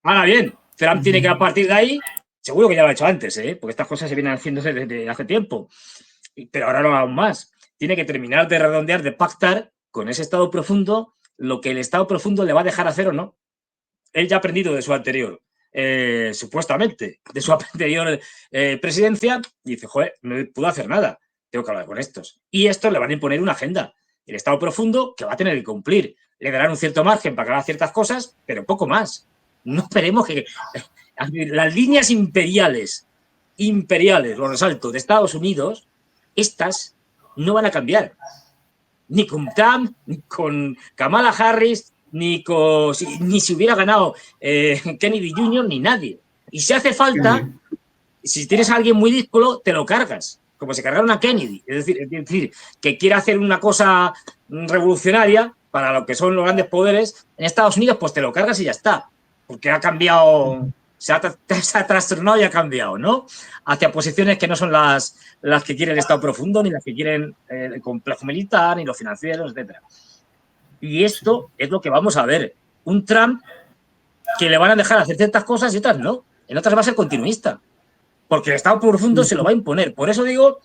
Ahora bien, Trump tiene que, a partir de ahí, seguro que ya lo ha hecho antes, porque estas cosas se vienen haciéndose desde hace tiempo, pero ahora no aún más. Tiene que terminar de redondear, de pactar con ese estado profundo lo que el estado profundo le va a dejar hacer o no. Él ya ha aprendido de su anterior, supuestamente, de su anterior presidencia, y dice, joder, no puedo hacer nada, tengo que hablar con estos. Y estos le van a imponer una agenda, el estado profundo, que va a tener que cumplir. Le darán un cierto margen para que haga ciertas cosas, pero poco más. No esperemos que las líneas imperiales, lo resalto, de Estados Unidos, estas no van a cambiar. Ni con Trump, ni con Kamala Harris, ni si hubiera ganado Kennedy Jr., ni nadie. Y si hace falta, si tienes a alguien muy díscolo, te lo cargas, como se cargaron a Kennedy. Es decir, que quiere hacer una cosa revolucionaria para lo que son los grandes poderes en Estados Unidos, pues te lo cargas y ya está. Porque ha cambiado, se ha trastornado y ha cambiado, ¿no? Hacia posiciones que no son las que quiere el Estado profundo, ni las que quieren el complejo militar, ni los financieros, etc. Y esto es lo que vamos a ver. Un Trump que le van a dejar hacer ciertas cosas y otras no. En otras va a ser continuista. Porque el Estado profundo se lo va a imponer. Por eso digo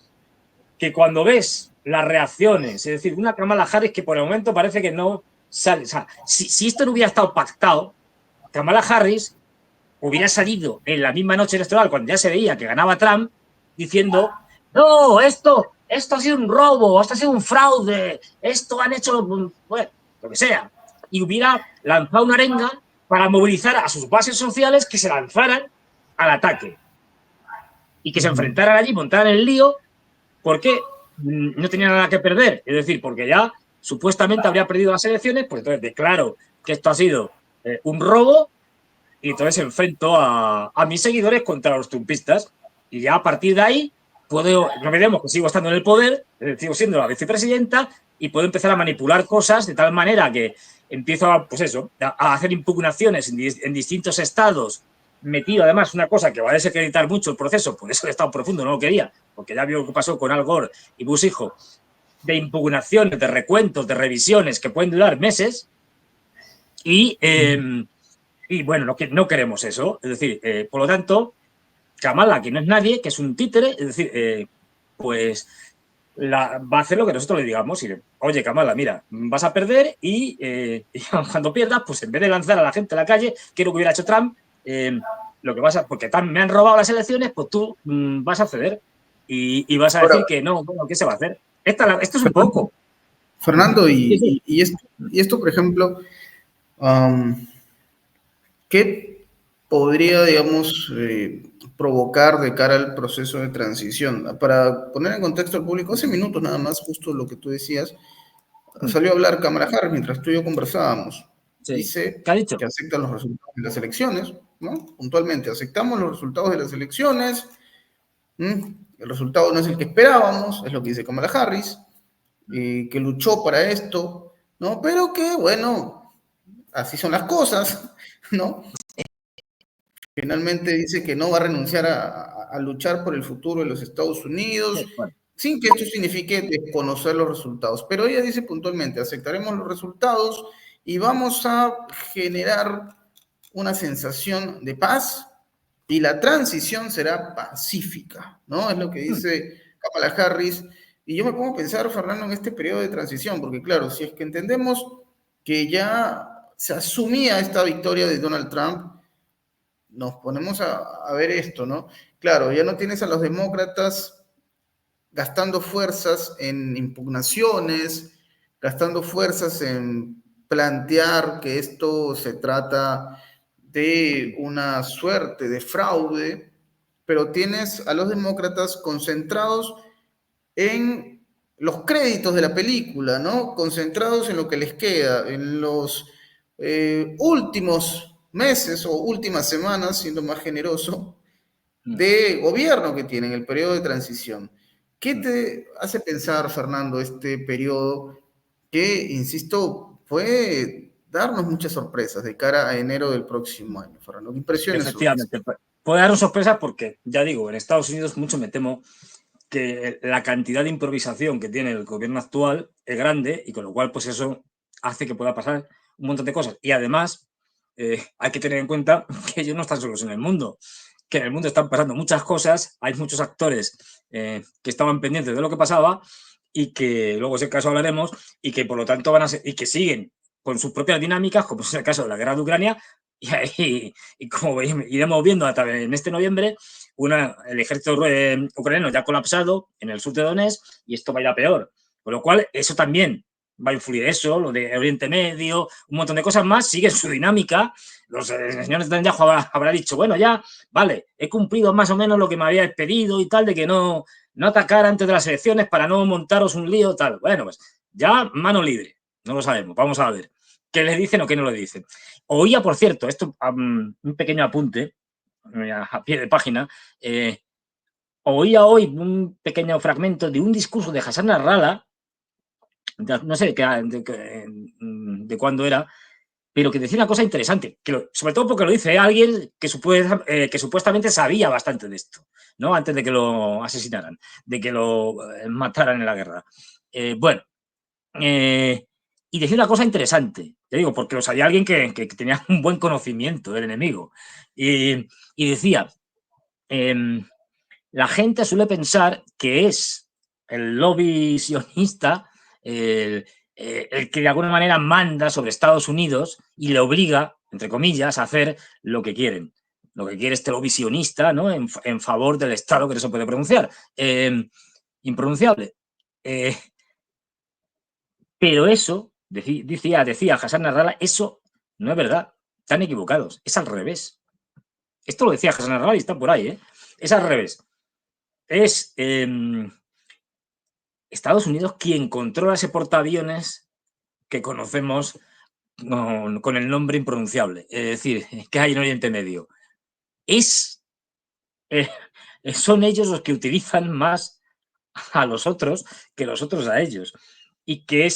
que cuando ves las reacciones, es decir, una Kamala Harris que por el momento parece que no sale. O sea, si esto no hubiera estado pactado, Kamala Harris hubiera salido en la misma noche electoral, cuando ya se veía que ganaba Trump, diciendo, no, esto ha sido un robo, esto ha sido un fraude, esto han hecho, bueno, lo que sea. Y hubiera lanzado una arenga para movilizar a sus bases sociales que se lanzaran al ataque y que se enfrentaran allí, montaran el lío, porque no tenía nada que perder. Es decir, porque ya supuestamente habría perdido las elecciones, pues entonces declaro que esto ha sido un robo, y entonces enfrento a mis seguidores contra los trumpistas. Y ya a partir de ahí, no veremos que sigo estando en el poder, sigo siendo la vicepresidenta, y puedo empezar a manipular cosas de tal manera que empiezo a hacer impugnaciones en distintos estados, metido además una cosa que va a desacreditar mucho el proceso, por eso el Estado profundo no lo quería, porque ya vio lo que pasó con Al Gore y Bush hijo, de impugnaciones, de recuentos, de revisiones que pueden durar meses, y bueno, no queremos eso. Es decir, por lo tanto, Kamala, que no es nadie, que es un títere, es decir, pues va a hacer lo que nosotros le digamos. Y, oye, Kamala, mira, vas a perder y cuando pierdas, pues en vez de lanzar a la gente a la calle, que es lo que hubiera hecho Trump, lo que porque me han robado las elecciones, pues tú vas a ceder y vas a decir que no, bueno, ¿qué se va a hacer? Esto es un poco. Fernando, y esto, por ejemplo, ¿qué podría, digamos, provocar de cara al proceso de transición? Para poner en contexto al público, hace minutos nada más, justo lo que tú decías, salió a hablar Kamala Harris mientras tú y yo conversábamos. Sí. Dice ¿Qué ha dicho? que acepta los resultados de las elecciones, ¿no? Puntualmente, aceptamos los resultados de las elecciones. El resultado no es el que esperábamos, es lo que dice Kamala Harris, que luchó para esto, ¿no? Pero que, bueno, así son las cosas, ¿no? Finalmente dice que no va a renunciar a luchar por el futuro de los Estados Unidos, Bueno, sin que esto signifique desconocer los resultados. Pero ella dice puntualmente, aceptaremos los resultados y vamos a generar una sensación de paz y la transición será pacífica, ¿no? Es lo que dice Kamala Harris. Y yo me pongo a pensar, Fernando, en este periodo de transición, porque claro, si es que entendemos que ya se asumía esta victoria de Donald Trump, nos ponemos a ver esto, ¿no? Claro, ya no tienes a los demócratas gastando fuerzas en impugnaciones, gastando fuerzas en plantear que esto se trata de una suerte de fraude, pero tienes a los demócratas concentrados en los créditos de la película, ¿no? Concentrados en lo que les queda, en los últimos meses o últimas semanas, siendo más generoso, de gobierno que tienen, el periodo de transición. ¿Qué te hace pensar, Fernando, este periodo que, insisto, puede darnos muchas sorpresas de cara a enero del próximo año, Fernando? ¿Qué impresiones surgen? efectivamente, puede darnos sorpresa porque, ya digo, en Estados Unidos mucho me temo que la cantidad de improvisación que tiene el gobierno actual es grande y con lo cual pues eso hace que pueda pasar un montón de cosas. Y además hay que tener en cuenta que ellos no están solos en el mundo, que en el mundo están pasando muchas cosas, hay muchos actores que estaban pendientes de lo que pasaba y que luego, si es el caso, hablaremos, y que por lo tanto van a ser, y que siguen con sus propias dinámicas, como es el caso de la guerra de Ucrania, y como iremos viendo hasta en este noviembre, el ejército ucraniano ya ha colapsado en el sur de Donetsk y esto va a ir a peor. Con lo cual, eso también va a influir eso, lo de Oriente Medio, un montón de cosas más, sigue su dinámica. Los señores Netanyahu habrá dicho, bueno, ya, vale, he cumplido más o menos lo que me había pedido y tal, de que no atacar antes de las elecciones para no montaros un lío, tal. Bueno, pues ya mano libre, no lo sabemos, vamos a ver qué le dicen o qué no le dicen. Oía, por cierto, esto, un pequeño apunte, a pie de página, oía hoy un pequeño fragmento de un discurso de Hassan Nasrallah, no sé de cuándo era, pero que decía una cosa interesante, sobre todo porque lo dice alguien que supuestamente sabía bastante de esto, ¿no? Antes de que lo asesinaran, de que lo mataran en la guerra. Bueno, y decía una cosa interesante, te digo, porque lo sabía alguien que tenía un buen conocimiento del enemigo. Y decía, la gente suele pensar que es el lobby sionista el que de alguna manera manda sobre Estados Unidos y le obliga, entre comillas, a hacer lo que quieren. Lo que quiere este lobby sionista, ¿no? En favor del Estado, que no se puede pronunciar. Impronunciable. Pero eso, decía Hassan Nasrallah, eso no es verdad. Están equivocados. Es al revés. Esto lo decía Hassan Nasrallah y está por ahí, ¿eh? Es al revés. Es Estados Unidos quien controla ese portaaviones que conocemos con el nombre impronunciable. Es decir, que hay en Oriente Medio. Eh, son ellos los que utilizan más a los otros que los otros a ellos. Y que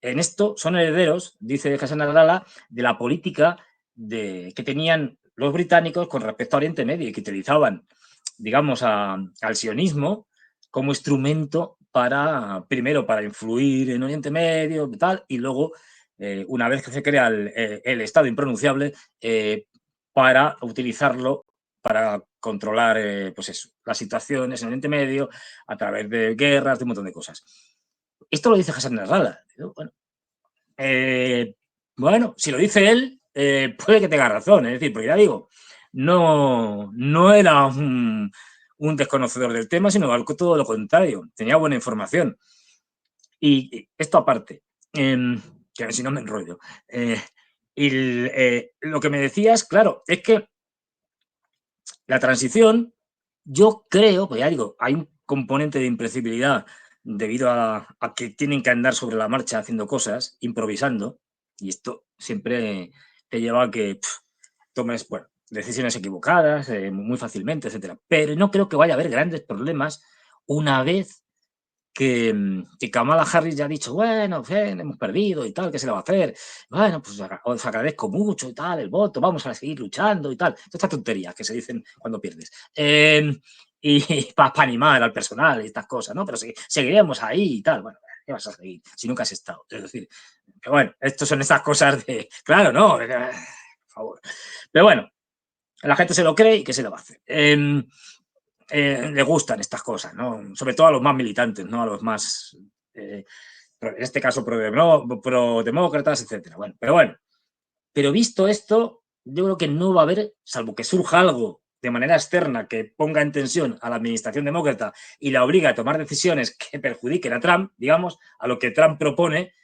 en esto son herederos, dice Hassan Nasrallah, de la política que tenían los británicos con respecto a Oriente Medio y que utilizaban, digamos, al sionismo como instrumento primero para influir en Oriente Medio y tal, y luego, una vez que se crea el Estado impronunciable, para utilizarlo para controlar pues eso, las situaciones en Oriente Medio a través de guerras, de un montón de cosas. Esto lo dice Hassan Nasrallah. Bueno, si lo dice él, puede que tenga razón. Es decir, porque ya digo, no era un desconocedor del tema, sino todo lo contrario. Tenía buena información. Y esto aparte, que si no me enrollo. Lo que me decías, claro, es que la transición, yo creo, pues ya digo, hay un componente de impredecibilidad debido a que tienen que andar sobre la marcha haciendo cosas, improvisando, y esto siempre te lleva a que tomes, bueno, decisiones equivocadas muy fácilmente, etcétera. Pero no creo que vaya a haber grandes problemas una vez que Kamala Harris ya ha dicho, bueno, hemos perdido y tal, ¿qué se le va a hacer? Bueno, pues os agradezco mucho y tal, el voto, vamos a seguir luchando y tal. Todas estas tonterías que se dicen cuando pierdes. Y para animar al personal y estas cosas, ¿no? Pero seguiremos ahí y tal. Bueno, ¿qué vas a seguir si nunca has estado? Es decir, que bueno, estas son esas cosas de, claro, no, por favor. Pero bueno, la gente se lo cree y ¿qué se le va a hacer? Le gustan estas cosas, ¿no? Sobre todo a los más militantes, ¿no? A los más, en este caso, pro-demócratas, etcétera. Bueno, pero visto esto, yo creo que no va a haber, salvo que surja algo de manera externa que ponga en tensión a la administración demócrata y la obliga a tomar decisiones que perjudiquen a Trump, digamos, a lo que Trump propone,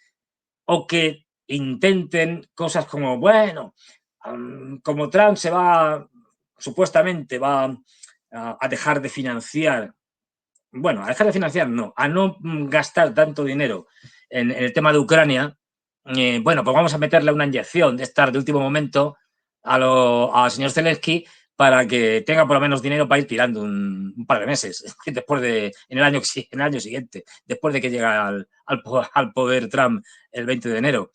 o que intenten cosas como, bueno, como Trump supuestamente va a dejar de financiar, bueno, a dejar de financiar no, a no gastar tanto dinero en el tema de Ucrania, bueno, pues vamos a meterle una inyección de estar de último momento al señor Zelensky para que tenga por lo menos dinero para ir tirando un par de meses, en el año siguiente, después de que llegue al poder Trump el 20 de enero.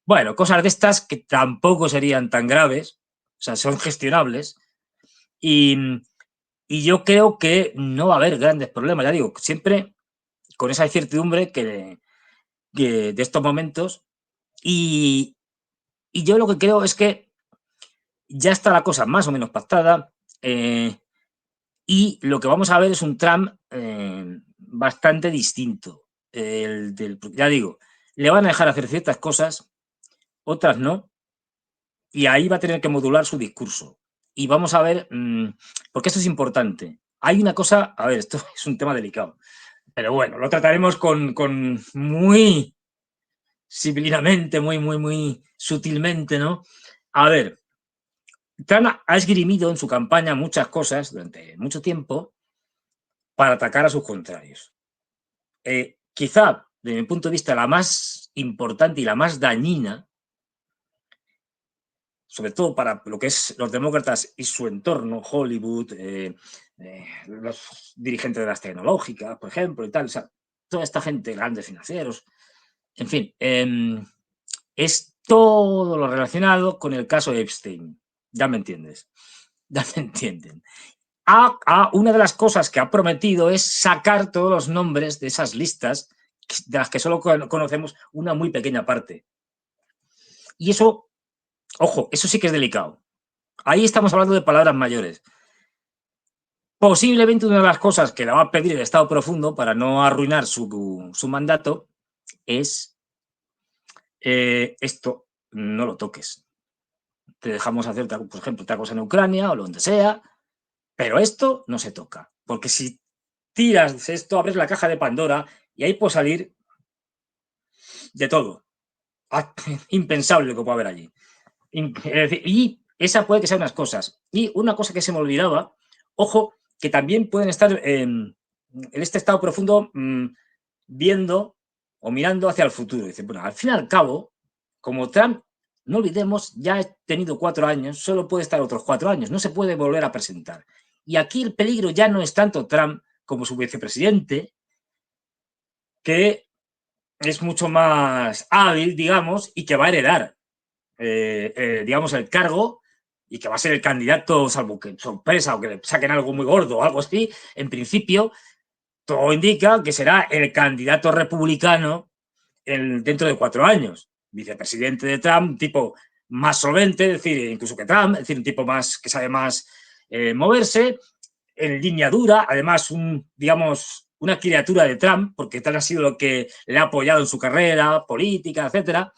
Bueno, cosas de estas que tampoco serían tan graves, o sea, son gestionables, y yo creo que no va a haber grandes problemas, ya digo, siempre con esa incertidumbre que de estos momentos. Y yo lo que creo es que ya está la cosa más o menos pactada, y lo que vamos a ver es un Trump bastante distinto. Ya digo, le van a dejar hacer ciertas cosas, otras no, y ahí va a tener que modular su discurso. Y vamos a ver, porque esto es importante. Hay una cosa, a ver, esto es un tema delicado, pero bueno, lo trataremos con muy civilinamente, muy sutilmente, ¿no? A ver, Trump ha esgrimido en su campaña muchas cosas durante mucho tiempo para atacar a sus contrarios. Quizá, desde mi punto de vista, la más importante y la más dañina, sobre todo para lo que es los demócratas y su entorno, Hollywood, los dirigentes de las tecnológicas, por ejemplo, y tal, o sea, toda esta gente, grandes financieros, en fin, es todo lo relacionado con el caso Epstein. Ya me entiendes, ya me entienden. Una de las cosas que ha prometido es sacar todos los nombres de esas listas de las que solo conocemos una muy pequeña parte. Y eso, ojo, eso sí que es delicado. Ahí estamos hablando de palabras mayores. Posiblemente una de las cosas que le va a pedir el Estado profundo para no arruinar su mandato es esto, no lo toques. Te dejamos hacer, por ejemplo, otra cosa en Ucrania o donde sea, pero esto no se toca. Porque si tiras esto, abres la caja de Pandora y ahí puede salir de todo. Impensable lo que puede haber allí. Y esa puede que sean unas cosas. Y una cosa que se me olvidaba, ojo, que también pueden estar en este estado profundo viendo o mirando hacia el futuro. Dice, bueno, al fin y al cabo, como Trump, no olvidemos, ya ha tenido 4 años, solo puede estar otros 4 años, no se puede volver a presentar. Y aquí el peligro ya no es tanto Trump como su vicepresidente, que es mucho más hábil, digamos, y que va a heredar, digamos, el cargo y que va a ser el candidato, salvo que sorpresa o que le saquen algo muy gordo o algo así, en principio, todo indica que será el candidato republicano dentro de 4 años. Vicepresidente de Trump, un tipo más solvente, es decir, incluso que Trump, es decir, un tipo más que sabe más moverse, en línea dura, además, digamos, una criatura de Trump, porque Trump ha sido lo que le ha apoyado en su carrera política, etcétera,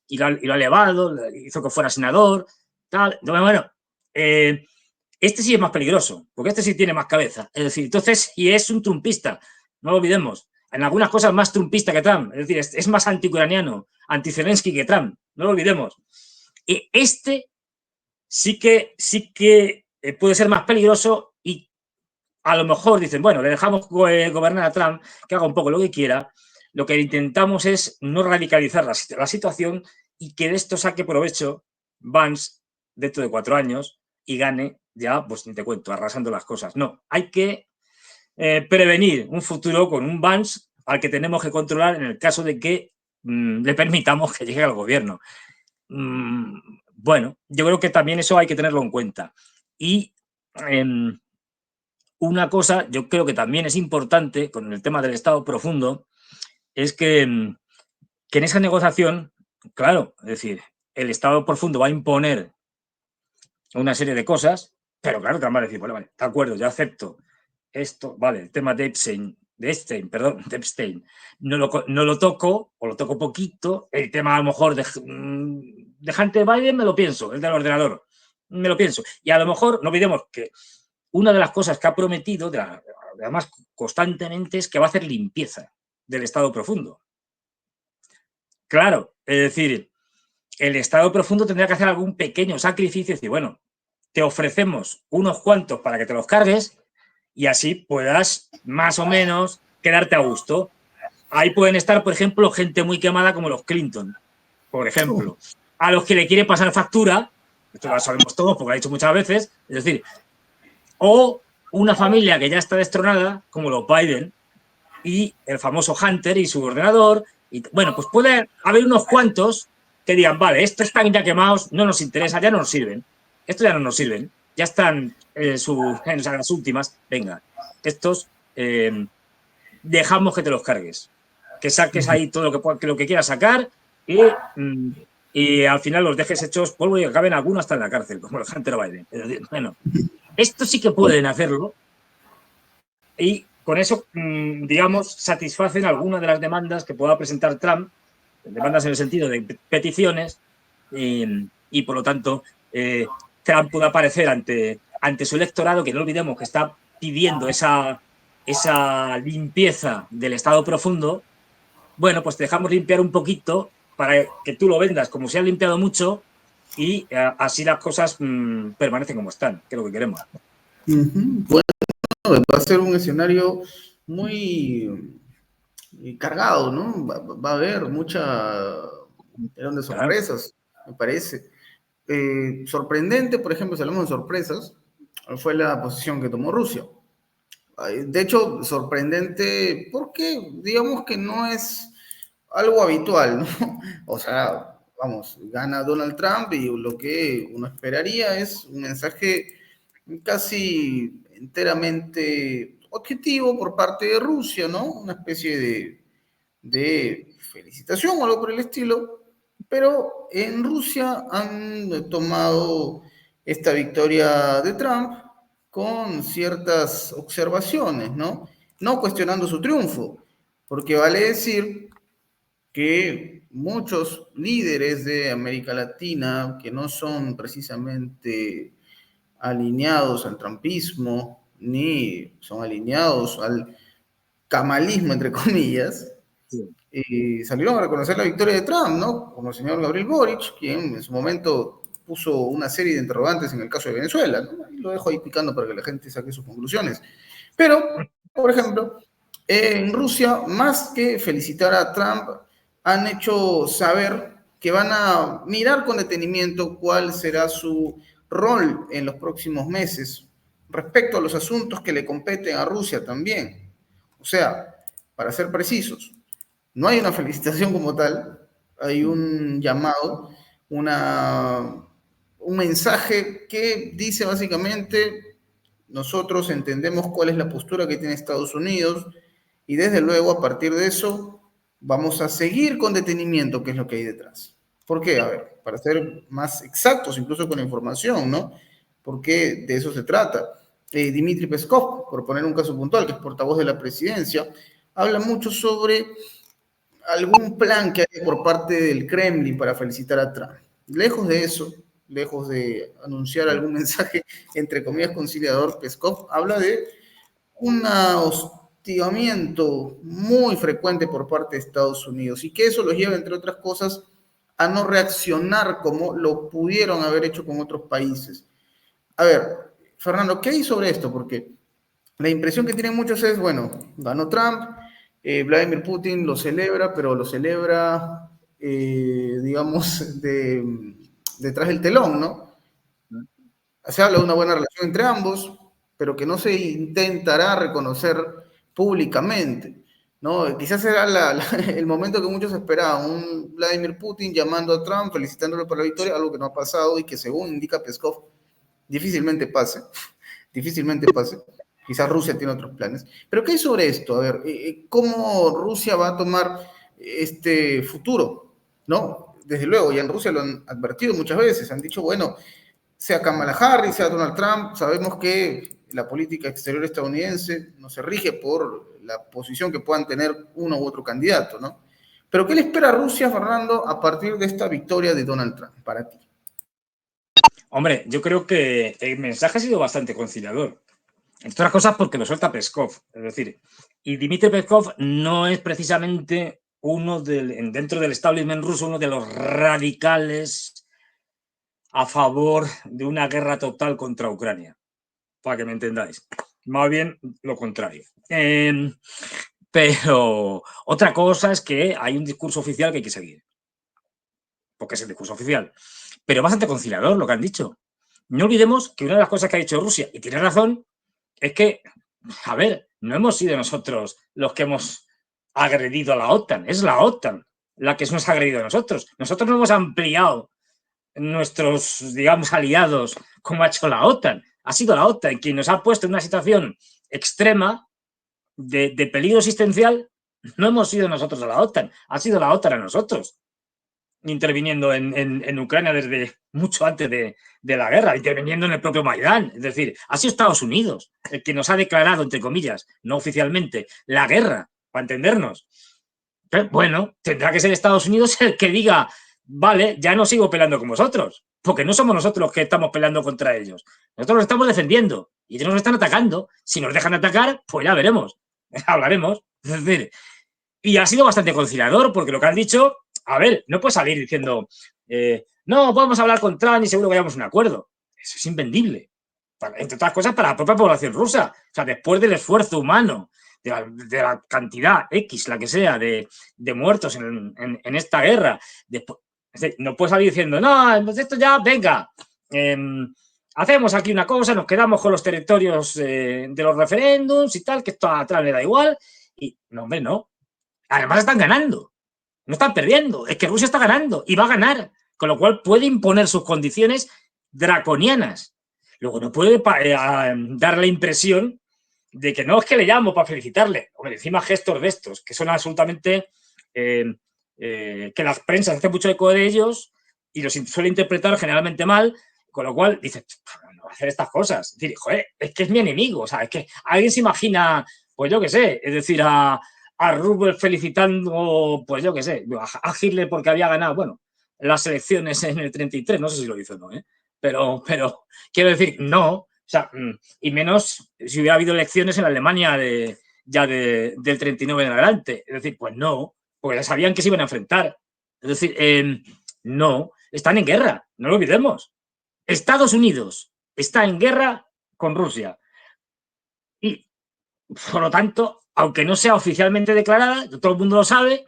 y lo ha elevado, hizo que fuera senador, tal. Entonces, bueno, este sí es más peligroso, porque este sí tiene más cabeza. Es decir, entonces, y es un trumpista, no lo olvidemos. En algunas cosas más trumpista que Trump, es decir, es más anti-ucraniano, anti-Zelensky que Trump, no lo olvidemos. Y este sí que puede ser más peligroso y a lo mejor dicen, bueno, le dejamos gobernar a Trump, que haga un poco lo que quiera. Lo que intentamos es no radicalizar la situación y que de esto saque provecho Vance dentro de 4 años y gane ya, pues ni te cuento, arrasando las cosas. No, hay que prevenir un futuro con un Vance al que tenemos que controlar en el caso de que le permitamos que llegue al gobierno. Bueno, yo creo que también eso hay que tenerlo en cuenta. Y una cosa, yo creo que también es importante con el tema del Estado profundo, es que en esa negociación, claro, es decir, el Estado profundo va a imponer una serie de cosas, pero claro, Trump va a decir, bueno, vale, de acuerdo, yo acepto esto, vale, el tema de Epstein, no lo toco, o lo toco poquito, el tema a lo mejor de Hunter Biden me lo pienso, el del ordenador, me lo pienso, y a lo mejor no olvidemos que una de las cosas que ha prometido, además constantemente, es que va a hacer limpieza del Estado profundo. Claro, es decir, el Estado profundo tendría que hacer algún pequeño sacrificio y decir, bueno, te ofrecemos unos cuantos para que te los cargues y así puedas más o menos quedarte a gusto. Ahí pueden estar, por ejemplo, gente muy quemada como los Clinton, por ejemplo, a los que le quiere pasar factura, esto lo sabemos todos porque lo ha dicho muchas veces, es decir, o una familia que ya está destronada, como los Biden, y el famoso Hunter y su ordenador. Y, bueno, pues puede haber unos cuantos que digan, vale, estos están ya quemados, no nos interesa, ya no nos sirven. Estos ya no nos sirven, ya están en las últimas. Venga, estos dejamos que te los cargues, que saques ahí todo lo que quieras sacar y al final los dejes hechos polvo y acaben algunos hasta en la cárcel, como el Hunter Biden. Bueno, esto sí que pueden hacerlo y con eso, digamos, satisfacen algunas de las demandas que pueda presentar Trump, demandas en el sentido de peticiones, y por lo tanto, Trump puede aparecer ante su electorado, que no olvidemos que está pidiendo esa limpieza del Estado profundo. Bueno, pues te dejamos limpiar un poquito para que tú lo vendas como si has limpiado mucho y así las cosas permanecen como están, que es lo que queremos. Bueno, va a ser un escenario muy cargado, ¿no? Va a haber mucha de sorpresas, me parece. Sorprendente, por ejemplo, si hablamos de sorpresas, fue la posición que tomó Rusia. De hecho, sorprendente porque digamos que no es algo habitual, ¿no? O sea, vamos, gana Donald Trump y lo que uno esperaría es un mensaje casi enteramente objetivo por parte de Rusia, ¿no? Una especie de felicitación o algo por el estilo, pero en Rusia han tomado esta victoria de Trump con ciertas observaciones, ¿no? No cuestionando su triunfo, porque vale decir que muchos líderes de América Latina que no son precisamente alineados al trumpismo, ni son alineados al camalismo, entre comillas, salieron a reconocer la victoria de Trump, ¿no? Como el señor Gabriel Boric, quien en su momento puso una serie de interrogantes en el caso de Venezuela, ¿no? Y lo dejo ahí picando para que la gente saque sus conclusiones. Pero, por ejemplo, en Rusia, más que felicitar a Trump, han hecho saber que van a mirar con detenimiento cuál será su rol en los próximos meses respecto a los asuntos que le competen a Rusia también. O sea, para ser precisos, no hay una felicitación como tal, hay un llamado, un mensaje que dice básicamente, nosotros entendemos cuál es la postura que tiene Estados Unidos y desde luego a partir de eso vamos a seguir con detenimiento qué es lo que hay detrás. ¿Por qué? A ver, para ser más exactos incluso con la información, ¿no? Porque de eso se trata. Dmitry Peskov, por poner un caso puntual, que es portavoz de la presidencia, habla mucho sobre algún plan que hay por parte del Kremlin para felicitar a Trump. Lejos de eso, lejos de anunciar algún mensaje, entre comillas, conciliador, Peskov habla de un hostigamiento muy frecuente por parte de Estados Unidos y que eso los lleva, entre otras cosas, a no reaccionar como lo pudieron haber hecho con otros países. A ver, Fernando, ¿qué hay sobre esto? Porque la impresión que tienen muchos es, bueno, ganó Trump, Vladimir Putin lo celebra, pero lo celebra, digamos, detrás del telón, ¿no? Se habla de una buena relación entre ambos, pero que no se intentará reconocer públicamente. ¿no? Quizás era el momento que muchos esperaban, un Vladimir Putin llamando a Trump, felicitándolo por la victoria, algo que no ha pasado y que según indica Peskov, difícilmente pase, difícilmente pase. Quizás Rusia tiene otros planes. Pero ¿qué hay sobre esto? A ver, ¿cómo Rusia va a tomar este futuro? ¿No? Desde luego, ya en Rusia lo han advertido muchas veces, han dicho, bueno, sea Kamala Harris, sea Donald Trump, sabemos que la política exterior estadounidense no se rige por la posición que puedan tener uno u otro candidato, ¿no? Pero ¿qué le espera a Rusia, Fernando, a partir de esta victoria de Donald Trump para ti? Hombre, yo creo que el mensaje ha sido bastante conciliador. Entre otras cosas porque lo suelta Peskov. Es decir, y Dmitry Peskov no es precisamente dentro del establishment ruso, uno de los radicales a favor de una guerra total contra Ucrania, para que me entendáis. Más bien lo contrario. Pero otra cosa es que hay un discurso oficial que hay que seguir, porque es el discurso oficial. Pero bastante conciliador lo que han dicho. No olvidemos que una de las cosas que ha dicho Rusia, y tiene razón, es que, a ver, no hemos sido nosotros los que hemos agredido a la OTAN, es la OTAN la que nos ha agredido a nosotros. Nosotros no hemos ampliado nuestros, digamos, aliados como ha hecho la OTAN. Ha sido la OTAN quien nos ha puesto en una situación extrema de peligro existencial. No hemos sido nosotros a la OTAN, ha sido la OTAN a nosotros, interviniendo en Ucrania desde mucho antes de la guerra, interviniendo en el propio Maidán. Es decir, ha sido Estados Unidos el que nos ha declarado, entre comillas, no oficialmente, la guerra, para entendernos. Pero, bueno, tendrá que ser Estados Unidos el que diga, vale, ya no sigo peleando con vosotros, porque no somos nosotros los que estamos peleando contra ellos. Nosotros los estamos defendiendo y ellos nos están atacando. Si nos dejan atacar, pues ya veremos, hablaremos. Es decir, y ha sido bastante conciliador, porque lo que han dicho, a ver, no puede salir diciendo, no, vamos a hablar con Trump y seguro que hayamos un acuerdo. Eso es invendible. Entre otras cosas, para la propia población rusa. O sea, después del esfuerzo humano, de la cantidad X, la que sea, de muertos en esta guerra, después, no puede salir diciendo, no, pues esto ya, venga, hacemos aquí una cosa, nos quedamos con los territorios de los referéndums y tal, que esto a Trump le da igual. Y no, hombre, no. Además están ganando, no están perdiendo, es que Rusia está ganando y va a ganar, con lo cual puede imponer sus condiciones draconianas. Luego no puede dar la impresión de que no es que le llamo para felicitarle, hombre, encima gestos de estos, que son absolutamente, que las prensas hacen mucho eco de ellos y los suele interpretar generalmente mal, con lo cual dice, no va a hacer estas cosas. Es decir, joder, es que es mi enemigo, o sea, es que alguien se imagina, pues yo qué sé, es decir, a Rubel felicitando, pues yo qué sé, a Hitler porque había ganado, bueno, las elecciones en el 33, no sé si lo hizo o no, pero quiero decir, no, o sea, y menos si hubiera habido elecciones en la Alemania del 39 en adelante, es decir, pues no, porque ya sabían que se iban a enfrentar, es decir, no, están en guerra, no lo olvidemos. Estados Unidos está en guerra con Rusia y, por lo tanto, aunque no sea oficialmente declarada, todo el mundo lo sabe,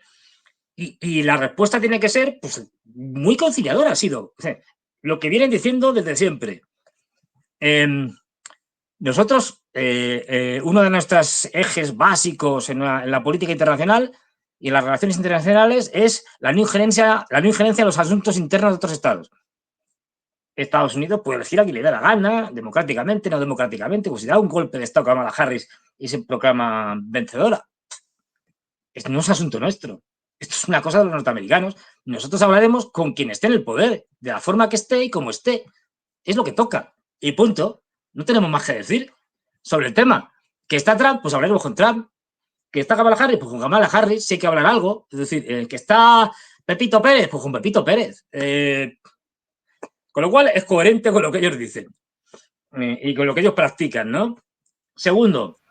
y la respuesta tiene que ser pues, muy conciliadora. Ha sido, o sea, lo que vienen diciendo desde siempre. Nosotros, uno de nuestros ejes básicos en la política internacional y en las relaciones internacionales es la no injerencia en los asuntos internos de otros estados. Estados Unidos puede elegir a quien le da la gana, democráticamente, no democráticamente, pues si da un golpe de estado a Kamala Harris y se proclama vencedora. Esto no es asunto nuestro. Esto es una cosa de los norteamericanos. Nosotros hablaremos con quien esté en el poder, de la forma que esté y como esté. Es lo que toca. Y punto. No tenemos más que decir sobre el tema. Que está Trump, pues hablaremos con Trump. Que está Kamala Harris, pues con Kamala Harris sí hay que hablar algo. Es decir, que está Pepito Pérez, pues con Pepito Pérez. Con lo cual es coherente con lo que ellos dicen y con lo que ellos practican, ¿no? Segundo,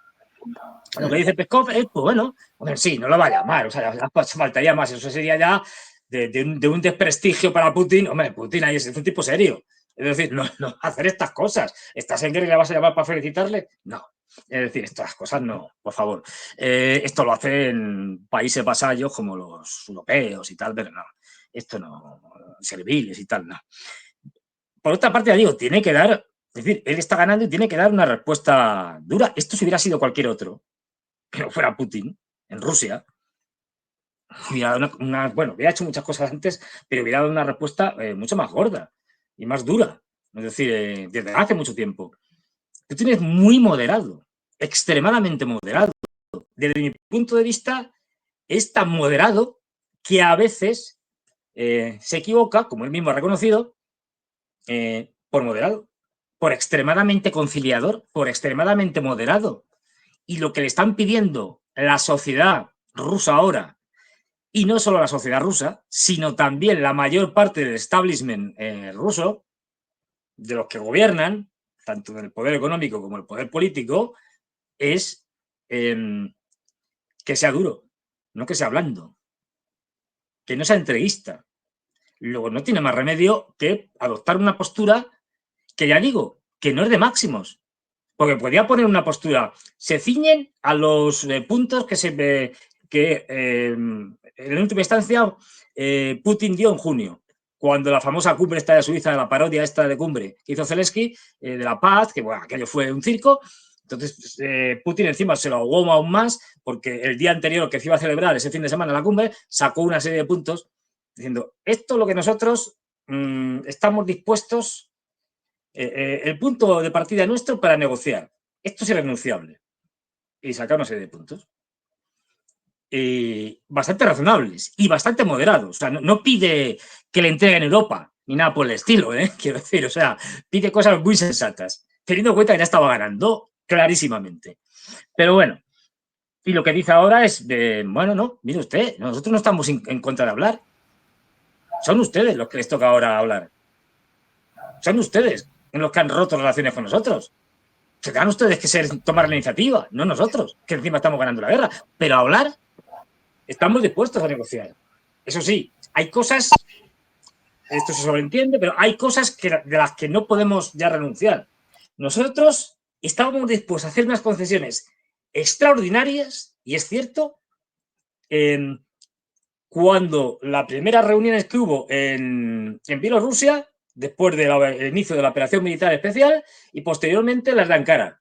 lo que dice Peskov es, pues bueno, hombre, sí, no lo va a llamar, o sea, ya faltaría más, eso sería ya de un desprestigio para Putin. Hombre, Putin ahí es un tipo serio, es decir, no hacer estas cosas. ¿Estás en guerra y le vas a llamar para felicitarle? No. Es decir, estas cosas no, por favor. Esto lo hacen países vasallos como los europeos y tal, pero no, esto no, serviles y tal, no. Por otra parte, ya digo, tiene que dar, es decir, él está ganando y tiene que dar una respuesta dura. Esto si hubiera sido cualquier otro, que no fuera Putin, en Rusia, hubiera hecho muchas cosas antes, pero hubiera dado una respuesta mucho más gorda y más dura. Es decir, desde hace mucho tiempo. Putin es muy moderado, extremadamente moderado. Desde mi punto de vista, es tan moderado que a veces se equivoca, como él mismo ha reconocido, por moderado, por extremadamente conciliador, por extremadamente moderado. Y lo que le están pidiendo la sociedad rusa ahora, y no solo la sociedad rusa, sino también la mayor parte del establishment ruso, de los que gobiernan, tanto del poder económico como el poder político, es que sea duro, no que sea blando, que no sea entreguista. Luego no tiene más remedio que adoptar una postura que, ya digo, que no es de máximos, porque podría poner una postura, se ciñen a los puntos que en última instancia Putin dio en junio, cuando la famosa cumbre esta de Suiza, la parodia esta de cumbre que hizo Zelensky, de la paz, que bueno, aquello fue un circo. Entonces Putin encima se lo ahogó aún más, porque el día anterior que se iba a celebrar ese fin de semana la cumbre, sacó una serie de puntos diciendo, esto es lo que nosotros estamos dispuestos, el punto de partida nuestro para negociar. Esto es irrenunciable. Y sacar una serie de puntos. Bastante razonables y bastante moderados. O sea, no pide que le entreguen Europa ni nada por el estilo, quiero decir. O sea, pide cosas muy sensatas, teniendo en cuenta que ya estaba ganando clarísimamente. Pero bueno, y lo que dice ahora es de, bueno, no, mire usted, nosotros no estamos en contra de hablar. Son ustedes los que les toca ahora hablar. Son ustedes los que han roto relaciones con nosotros. Tendrán ustedes que tomar la iniciativa, no nosotros, que encima estamos ganando la guerra. Pero hablar, estamos dispuestos a negociar. Eso sí, hay cosas, esto se sobreentiende, pero hay cosas de las que no podemos ya renunciar. Nosotros estábamos dispuestos a hacer unas concesiones extraordinarias, y es cierto, cuando las primeras reuniones que hubo en Bielorrusia, después del inicio de la operación militar especial, y posteriormente las de Ankara.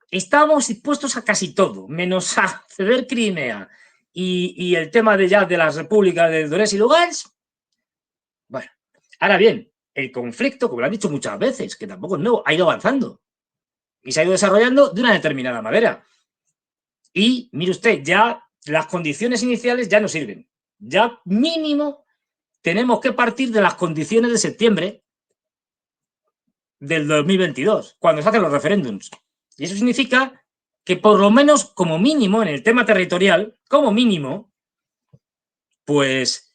Estábamos dispuestos a casi todo, menos a ceder Crimea y el tema de las repúblicas de Donetsk y Lugansk. Bueno, ahora bien, el conflicto, como lo han dicho muchas veces, que tampoco es nuevo, ha ido avanzando y se ha ido desarrollando de una determinada manera. Y, mire usted, ya las condiciones iniciales ya no sirven. Ya mínimo tenemos que partir de las condiciones de septiembre del 2022, cuando se hacen los referéndums. Y eso significa que por lo menos, como mínimo, en el tema territorial, como mínimo, pues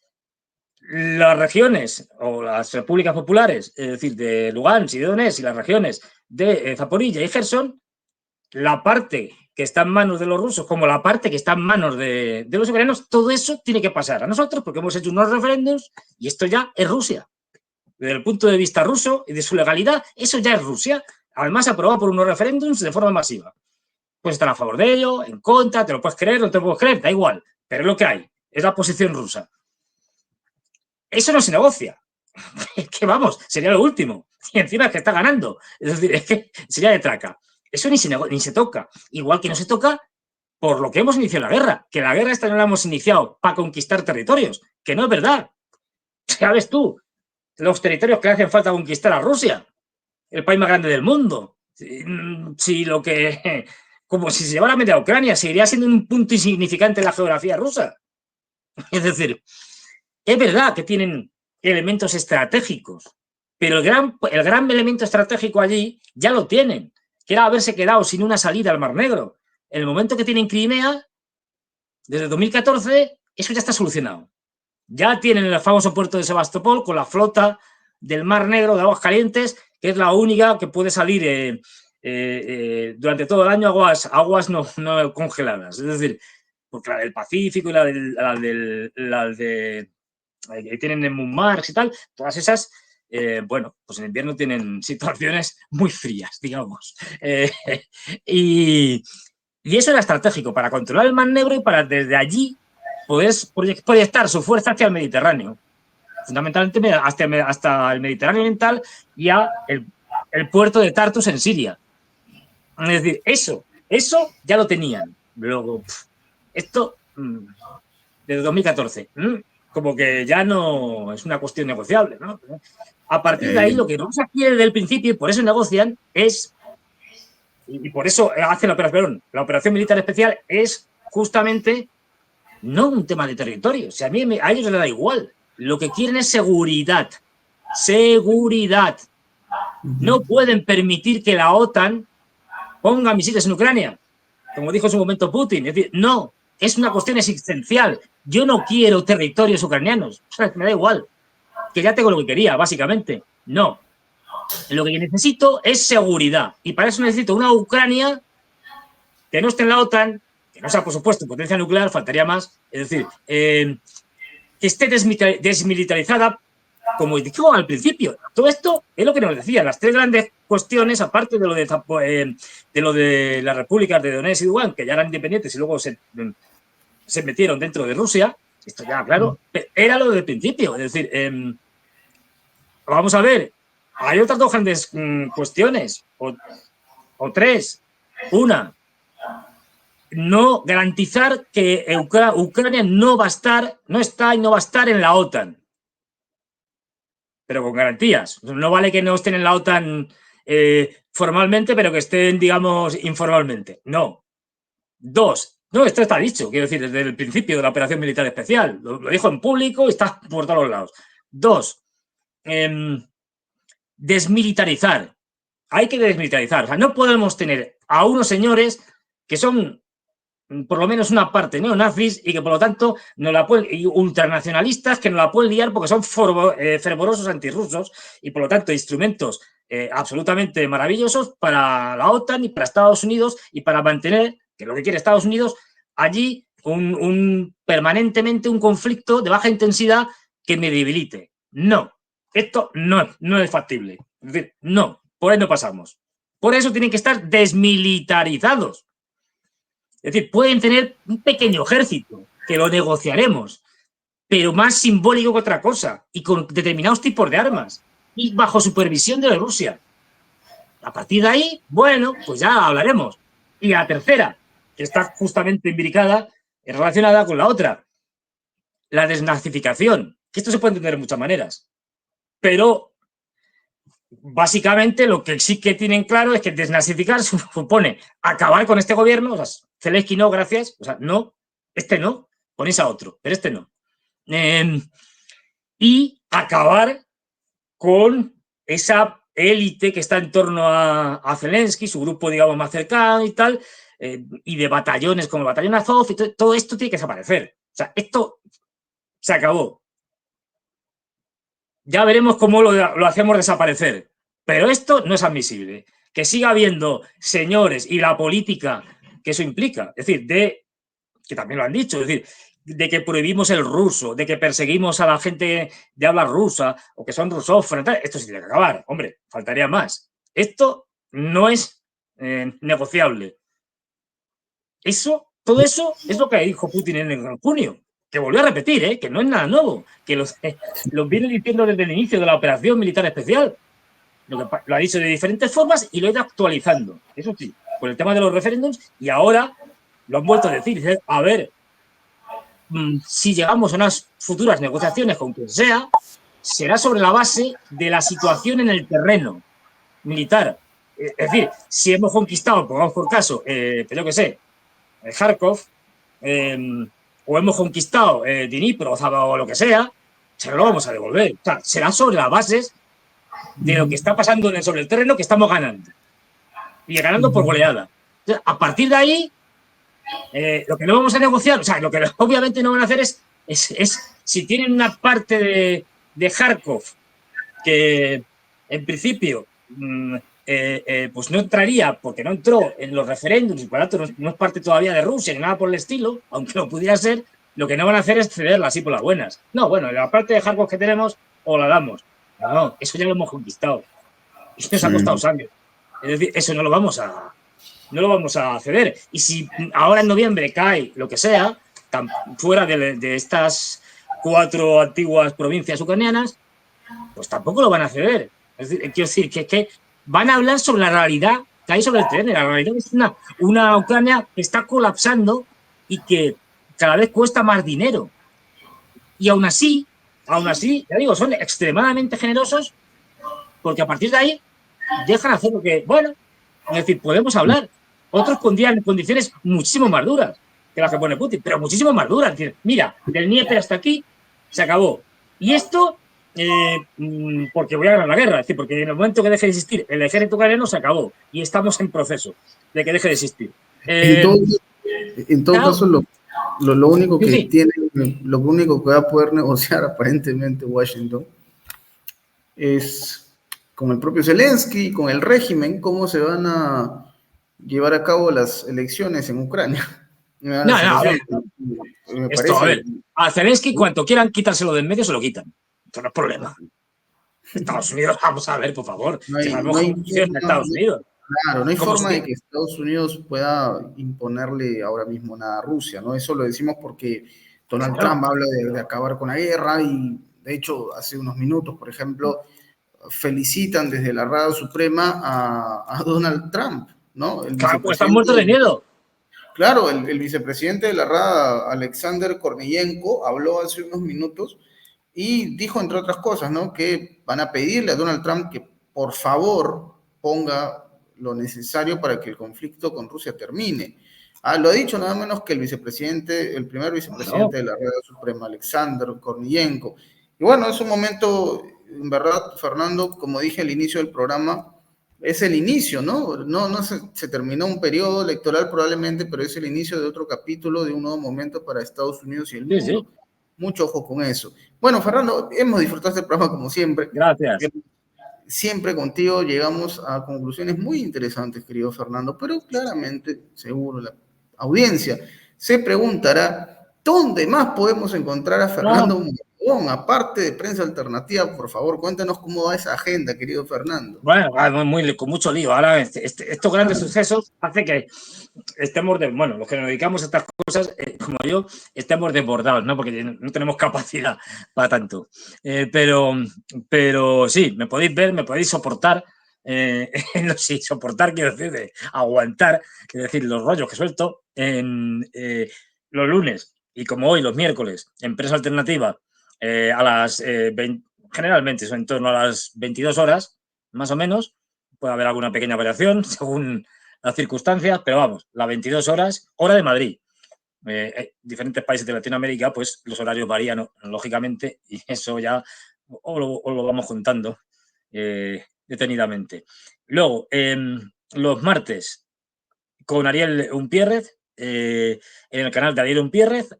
las regiones o las repúblicas populares, es decir, de Lugansk y de Donetsk y las regiones de Zaporilla y Gerson, la parte que está en manos de los rusos como la parte que está en manos de los ucranianos, todo eso tiene que pasar a nosotros porque hemos hecho unos referéndums y esto ya es Rusia. Desde el punto de vista ruso y de su legalidad, eso ya es Rusia. Además, aprobado por unos referéndums de forma masiva. Puedes estar a favor de ello, en contra, te lo puedes creer, no te lo puedes creer, da igual. Pero es lo que hay, es la posición rusa. Eso no se negocia. Es que vamos, sería lo último. Y encima es que está ganando. Es decir, es que sería de traca. Eso ni se toca. Igual que no se toca por lo que hemos iniciado la guerra. Que la guerra esta no la hemos iniciado para conquistar territorios. Que no es verdad. ¿Sabes tú? Los territorios que le hacen falta conquistar a Rusia, el país más grande del mundo. Si lo que, como si se llevara media Ucrania, seguiría siendo un punto insignificante en la geografía rusa. Es decir, es verdad que tienen elementos estratégicos, pero el gran elemento estratégico allí ya lo tienen, que era haberse quedado sin una salida al Mar Negro. En el momento que tienen Crimea, desde 2014, eso ya está solucionado. Ya tienen el famoso puerto de Sebastopol con la flota del Mar Negro de aguas calientes, que es la única que puede salir durante todo el año aguas no congeladas. Es decir, porque la del Pacífico y la de que tienen en Mummarx y tal, todas esas, bueno, pues en invierno tienen situaciones muy frías, digamos. Y eso era estratégico para controlar el Mar Negro y para desde allí poder proyectar su fuerza hacia el Mediterráneo, fundamentalmente hasta el Mediterráneo Oriental y a el puerto de Tartus en Siria. Es decir, eso ya lo tenían. Luego, Esto, desde 2014, como que ya no es una cuestión negociable, ¿no? A partir de ahí, lo que Rusia quiere desde el principio, y por eso negocian, es, y por eso hacen la operación militar especial, es justamente no un tema de territorio. O sea, a ellos les da igual. Lo que quieren es seguridad. Seguridad. No pueden permitir que la OTAN ponga misiles en Ucrania, como dijo en su momento Putin. Es decir, no, es una cuestión existencial. Yo no quiero territorios ucranianos. O sea, me da igual. Que ya tengo lo que quería, básicamente. No. Lo que necesito es seguridad. Y para eso necesito una Ucrania que no esté en la OTAN, que no sea, por supuesto, potencia nuclear, faltaría más. Es decir, que esté desmilitarizada, como dijo al principio. Todo esto es lo que nos decía. Las tres grandes cuestiones, aparte de lo de las repúblicas de Donetsk y Lugansk, que ya eran independientes y luego se metieron dentro de Rusia, esto ya, claro, era lo del principio. Es decir, vamos a ver, hay otras dos grandes cuestiones, o tres. Una, no garantizar que Ucrania no va a estar, no está y no va a estar en la OTAN. Pero con garantías. No vale que no estén en la OTAN formalmente, pero que estén, digamos, informalmente. No. Dos, no, esto está dicho, quiero decir, desde el principio de la operación militar especial. Lo dijo en público y está por todos los lados. Dos, desmilitarizar. Hay que desmilitarizar. O sea, no podemos tener a unos señores que son por lo menos una parte neonazis y que por lo tanto no la pueden, y ultranacionalistas que no la pueden liar porque son fervorosos antirrusos y por lo tanto instrumentos absolutamente maravillosos para la OTAN y para Estados Unidos y para mantener, que es lo que quiere Estados Unidos, allí permanentemente un conflicto de baja intensidad que me debilite. No, esto no es factible. Es decir, no, por ahí no pasamos. Por eso tienen que estar desmilitarizados. Es decir, pueden tener un pequeño ejército, que lo negociaremos, pero más simbólico que otra cosa, y con determinados tipos de armas, y bajo supervisión de Rusia. A partir de ahí, bueno, pues ya hablaremos. Y la tercera, que está justamente imbricada, es relacionada con la otra, la desnazificación, que esto se puede entender de muchas maneras, pero básicamente lo que sí que tienen claro es que desnazificar supone acabar con este gobierno. O sea, Zelensky no, gracias, o sea, no, este no, ponéis a otro, pero este no. Y acabar con esa élite que está en torno a Zelensky, su grupo, digamos, más cercano y tal, y de batallones como el batallón Azov, y todo esto tiene que desaparecer. O sea, esto se acabó. Ya veremos cómo lo hacemos desaparecer. Pero esto no es admisible. Que siga habiendo señores y la política que eso implica. Es decir, que también lo han dicho, es decir, de que prohibimos el ruso, de que perseguimos a la gente de habla rusa o que son rusófonos, esto sí tiene que acabar. Hombre, faltaría más. Esto no es negociable. Todo eso es lo que dijo Putin en junio, que volvió a repetir, que no es nada nuevo, que los viene diciendo desde el inicio de la operación militar especial. Lo ha dicho de diferentes formas y lo ha ido actualizando. Eso sí, con el tema de los referéndums, y ahora lo han vuelto a decir. Dice, a ver, si llegamos a unas futuras negociaciones con quien sea, será sobre la base de la situación en el terreno militar. Es decir, si hemos conquistado, pongamos por caso, pero yo qué sé, Kharkov, o hemos conquistado Dnipro o lo que sea, se lo vamos a devolver. O sea, será sobre las bases de lo que está pasando sobre el terreno, que estamos ganando. Y ganando por goleada. Entonces, a partir de ahí, lo que no vamos a negociar, o sea, lo que obviamente no van a hacer es si tienen una parte de Kharkov que en principio pues no entraría porque no entró en los referéndums y por lo tanto no es parte todavía de Rusia ni nada por el estilo, aunque lo pudiera ser, lo que no van a hacer es cederla así por las buenas. No, bueno, la parte de Kharkov que tenemos o la damos. No, eso ya lo hemos conquistado. Y nos ha costado sangre. Es decir, eso no lo vamos a ceder. Y si ahora en noviembre cae lo que sea, fuera de estas 4 antiguas provincias ucranianas, pues tampoco lo van a ceder. Es decir, quiero decir que van a hablar sobre la realidad que hay sobre el terreno. La realidad es una Ucrania que está colapsando y que cada vez cuesta más dinero. Y aún así, ya digo, son extremadamente generosos porque a partir de ahí dejan hacer lo que, bueno, es decir, podemos hablar. Otros pondrían condiciones muchísimo más duras que las que pone Putin, pero muchísimo más duras. Es decir, mira, del Dnieper hasta aquí se acabó. Y esto, porque voy a ganar la guerra, es decir, porque en el momento que deje de existir el ejército ucraniano se acabó y estamos en proceso de que deje de existir. En todo Claro, caso, lo único sí, que sí. tiene, lo único que va a poder negociar aparentemente Washington es con el propio Zelensky y con el régimen cómo se van a llevar a cabo las elecciones en Ucrania. Me da la No, a sensación, ver, me esto, a parece. ver, a Zelensky cuanto quieran quitárselo del medio se lo quitan. Esto no es problema. Estados Unidos, vamos a ver, por favor, si No sabemos hay cómo funciona forma, Estados Unidos. claro, no hay Como forma de si, que Estados Unidos pueda imponerle ahora mismo nada a Rusia, ¿no? Eso lo decimos porque Donald claro, Trump habla de acabar con la guerra y, de hecho, hace unos minutos, por ejemplo, felicitan desde la Rada Suprema a Donald Trump, ¿no? El claro, pues están muertos de vicepresidente, miedo. claro, el vicepresidente de la Rada, Alexander Korniyenko, habló hace unos minutos y dijo, entre otras cosas, ¿no? Que van a pedirle a Donald Trump que por favor ponga lo necesario para que el conflicto con Rusia termine. Lo ha dicho nada menos que el vicepresidente, el primer Claro, vicepresidente de la Rada Suprema, Alexander Korniyenko. Y bueno, es un momento, en verdad, Fernando, como dije al inicio del programa, es el inicio, ¿no? No se terminó un periodo electoral probablemente, pero es el inicio de otro capítulo, de un nuevo momento para Estados Unidos y el sí, sí, mundo. Mucho ojo con eso. Bueno, Fernando, hemos disfrutado este programa como siempre. gracias. Siempre contigo llegamos a conclusiones muy interesantes, querido Fernando, pero claramente, seguro, la audiencia se preguntará, ¿dónde más podemos encontrar a No, Fernando Mondragón? Aparte de Prensa Alternativa, por favor, cuéntanos cómo va esa agenda, querido Fernando. bueno, con mucho lío. Ahora, estos grandes sucesos hace que estemos, bueno, los que nos dedicamos a estas cosas, como yo, estemos desbordados, ¿no? Porque no tenemos capacidad para tanto. Pero sí, me podéis ver, me podéis soportar. No sé, soportar quiero decir de aguantar, es decir, los rollos que suelto en los lunes y como hoy, los miércoles, en Prensa Alternativa, a las 20, generalmente son en torno a las 22 horas, más o menos. Puede haber alguna pequeña variación según las circunstancias, pero vamos, las 22 horas, hora de Madrid. Diferentes países de Latinoamérica, pues los horarios varían, lógicamente, y eso ya os lo vamos juntando detenidamente. Luego, los martes, con Ariel Umpierrez, en el canal de Ariel Umpierrez,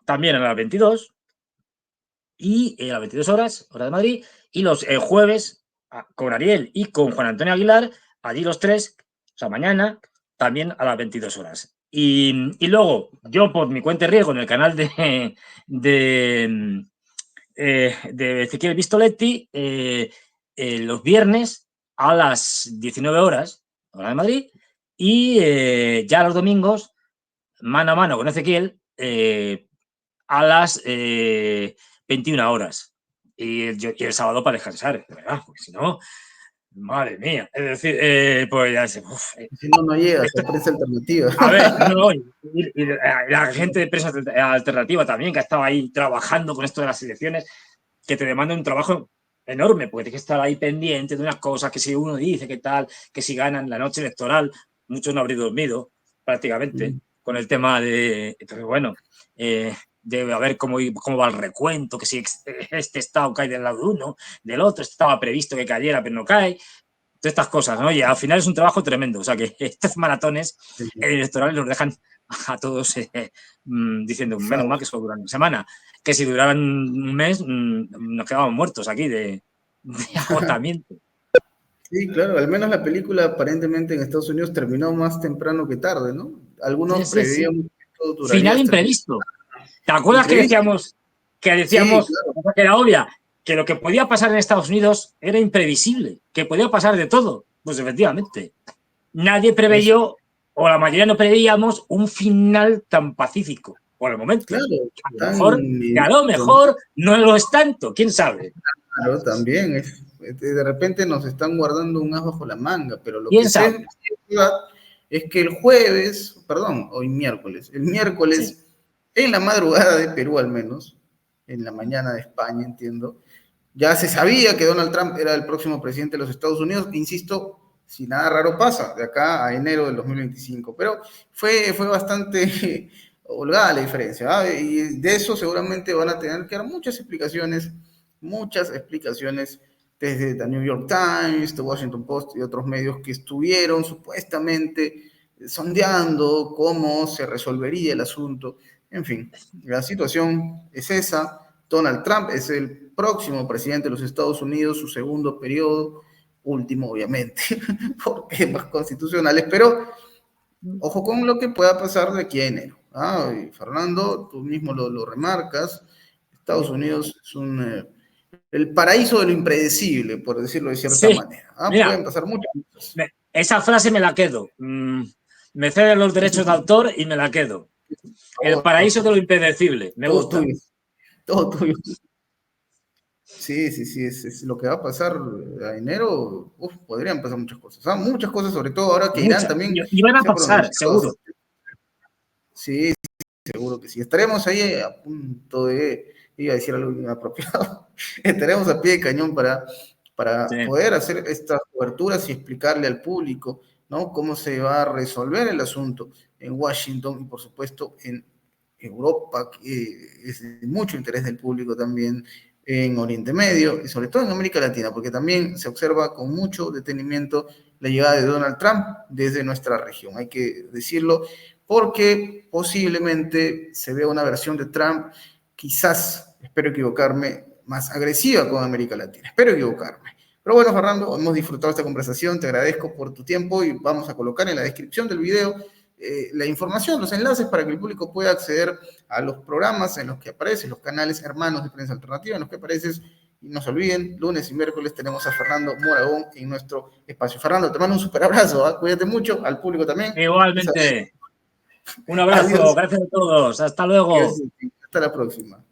también a las 22, y a las 22 horas, hora de Madrid, y los jueves con Ariel y con Juan Antonio Aguilar, allí los tres, o sea, mañana, también a las 22 horas. Y luego, yo por mi cuenta de riesgo en el canal de Ezequiel Vistoletti, los viernes a las 19 horas, hora de Madrid, y ya los domingos, mano a mano con Ezequiel, a las 21 horas. Y el sábado para descansar, de verdad, porque si no, madre mía. Es decir, pues ya sé. Si no, no llegas a Prensa Alternativa. A ver, no, y la gente de Prensa Alternativa también, que ha estado ahí trabajando con esto de las elecciones, que te demanda un trabajo enorme, porque tienes que estar ahí pendiente de unas cosas, que si uno dice que tal, que si ganan la noche electoral, muchos no habréis dormido prácticamente con el tema de, entonces bueno, debe haber cómo va el recuento, que si este estado cae del lado de uno, del otro, este estaba previsto que cayera, pero no cae, todas estas cosas, ¿no? Y al final es un trabajo tremendo, o sea que estos maratones electorales los dejan a todos diciendo, menos mal que solo duran una semana, que si duraran un mes nos quedábamos muertos aquí de agotamiento. Sí, claro, al menos la película aparentemente en Estados Unidos terminó más temprano que tarde, ¿no? Sí, Algunos sí, sí. preveían que todo duraría Final hasta el imprevisto. ¿Te acuerdas que imprevisto. decíamos, Sí, claro. que era obvia, que lo que podía pasar en Estados Unidos era imprevisible, que podía pasar de todo? Pues efectivamente, nadie Es, preveyó, o la mayoría no preveíamos, un final tan pacífico por el momento. claro, A lo tan, mejor no lo es tanto, quién sabe. claro, también de repente nos están guardando un as bajo la manga, pero lo que ¿Quién sé sabe? es verdad es que el jueves, perdón, hoy miércoles, el miércoles, Sí. en la madrugada de Perú al menos, en la mañana de España, entiendo, ya se sabía que Donald Trump era el próximo presidente de los Estados Unidos, insisto, si nada raro pasa, de acá a enero del 2025. Pero fue bastante holgada la diferencia, ¿eh? Y de eso seguramente van a tener que dar muchas explicaciones desde The New York Times, The Washington Post y otros medios que estuvieron supuestamente sondeando cómo se resolvería el asunto. En fin, la situación es esa. Donald Trump es el próximo presidente de los Estados Unidos, su segundo periodo, último obviamente, por temas constitucionales, pero ojo con lo que pueda pasar de aquí a enero. ¿Ah? Y Fernando, tú mismo lo remarcas, Estados Unidos es el paraíso de lo impredecible, por decirlo de cierta Sí, manera. ¿Ah? mira, Pueden pasar muchas cosas. esa frase me la quedo. Me ceden los derechos de autor y me la quedo. El paraíso de lo impredecible. Me Todo gusta. tuyo, todo tuyo. Sí, sí, sí, es lo que va a pasar a enero. Uf, podrían pasar muchas cosas. ¿Ah? Muchas cosas, sobre todo ahora que Irán Muchas. también Y van a se ha pasar, pronunciado seguro. bastante. Sí, seguro que sí. Estaremos ahí a punto de, iba a decir algo inapropiado, estaremos a pie de cañón para Sí. poder hacer estas coberturas y explicarle al público, ¿no? Cómo se va a resolver el asunto en Washington y, por supuesto, en Europa, que es de mucho interés del público también, en Oriente Medio y sobre todo en América Latina, porque también se observa con mucho detenimiento la llegada de Donald Trump desde nuestra región, hay que decirlo, porque posiblemente se vea una versión de Trump, quizás, espero equivocarme, más agresiva con América Latina. Espero equivocarme. Pero bueno, Fernando, hemos disfrutado esta conversación, te agradezco por tu tiempo y vamos a colocar en la descripción del video la información, los enlaces para que el público pueda acceder a los programas en los que aparecen, los canales hermanos de Prensa Alternativa en los que apareces. Y no se olviden, lunes y miércoles tenemos a Fernando Moragón en nuestro espacio. Fernando, te mando un super abrazo, ¿eh? Cuídate mucho, al público también. Igualmente. Un abrazo, Adiós. gracias a todos. Hasta luego. Gracias. Hasta la próxima.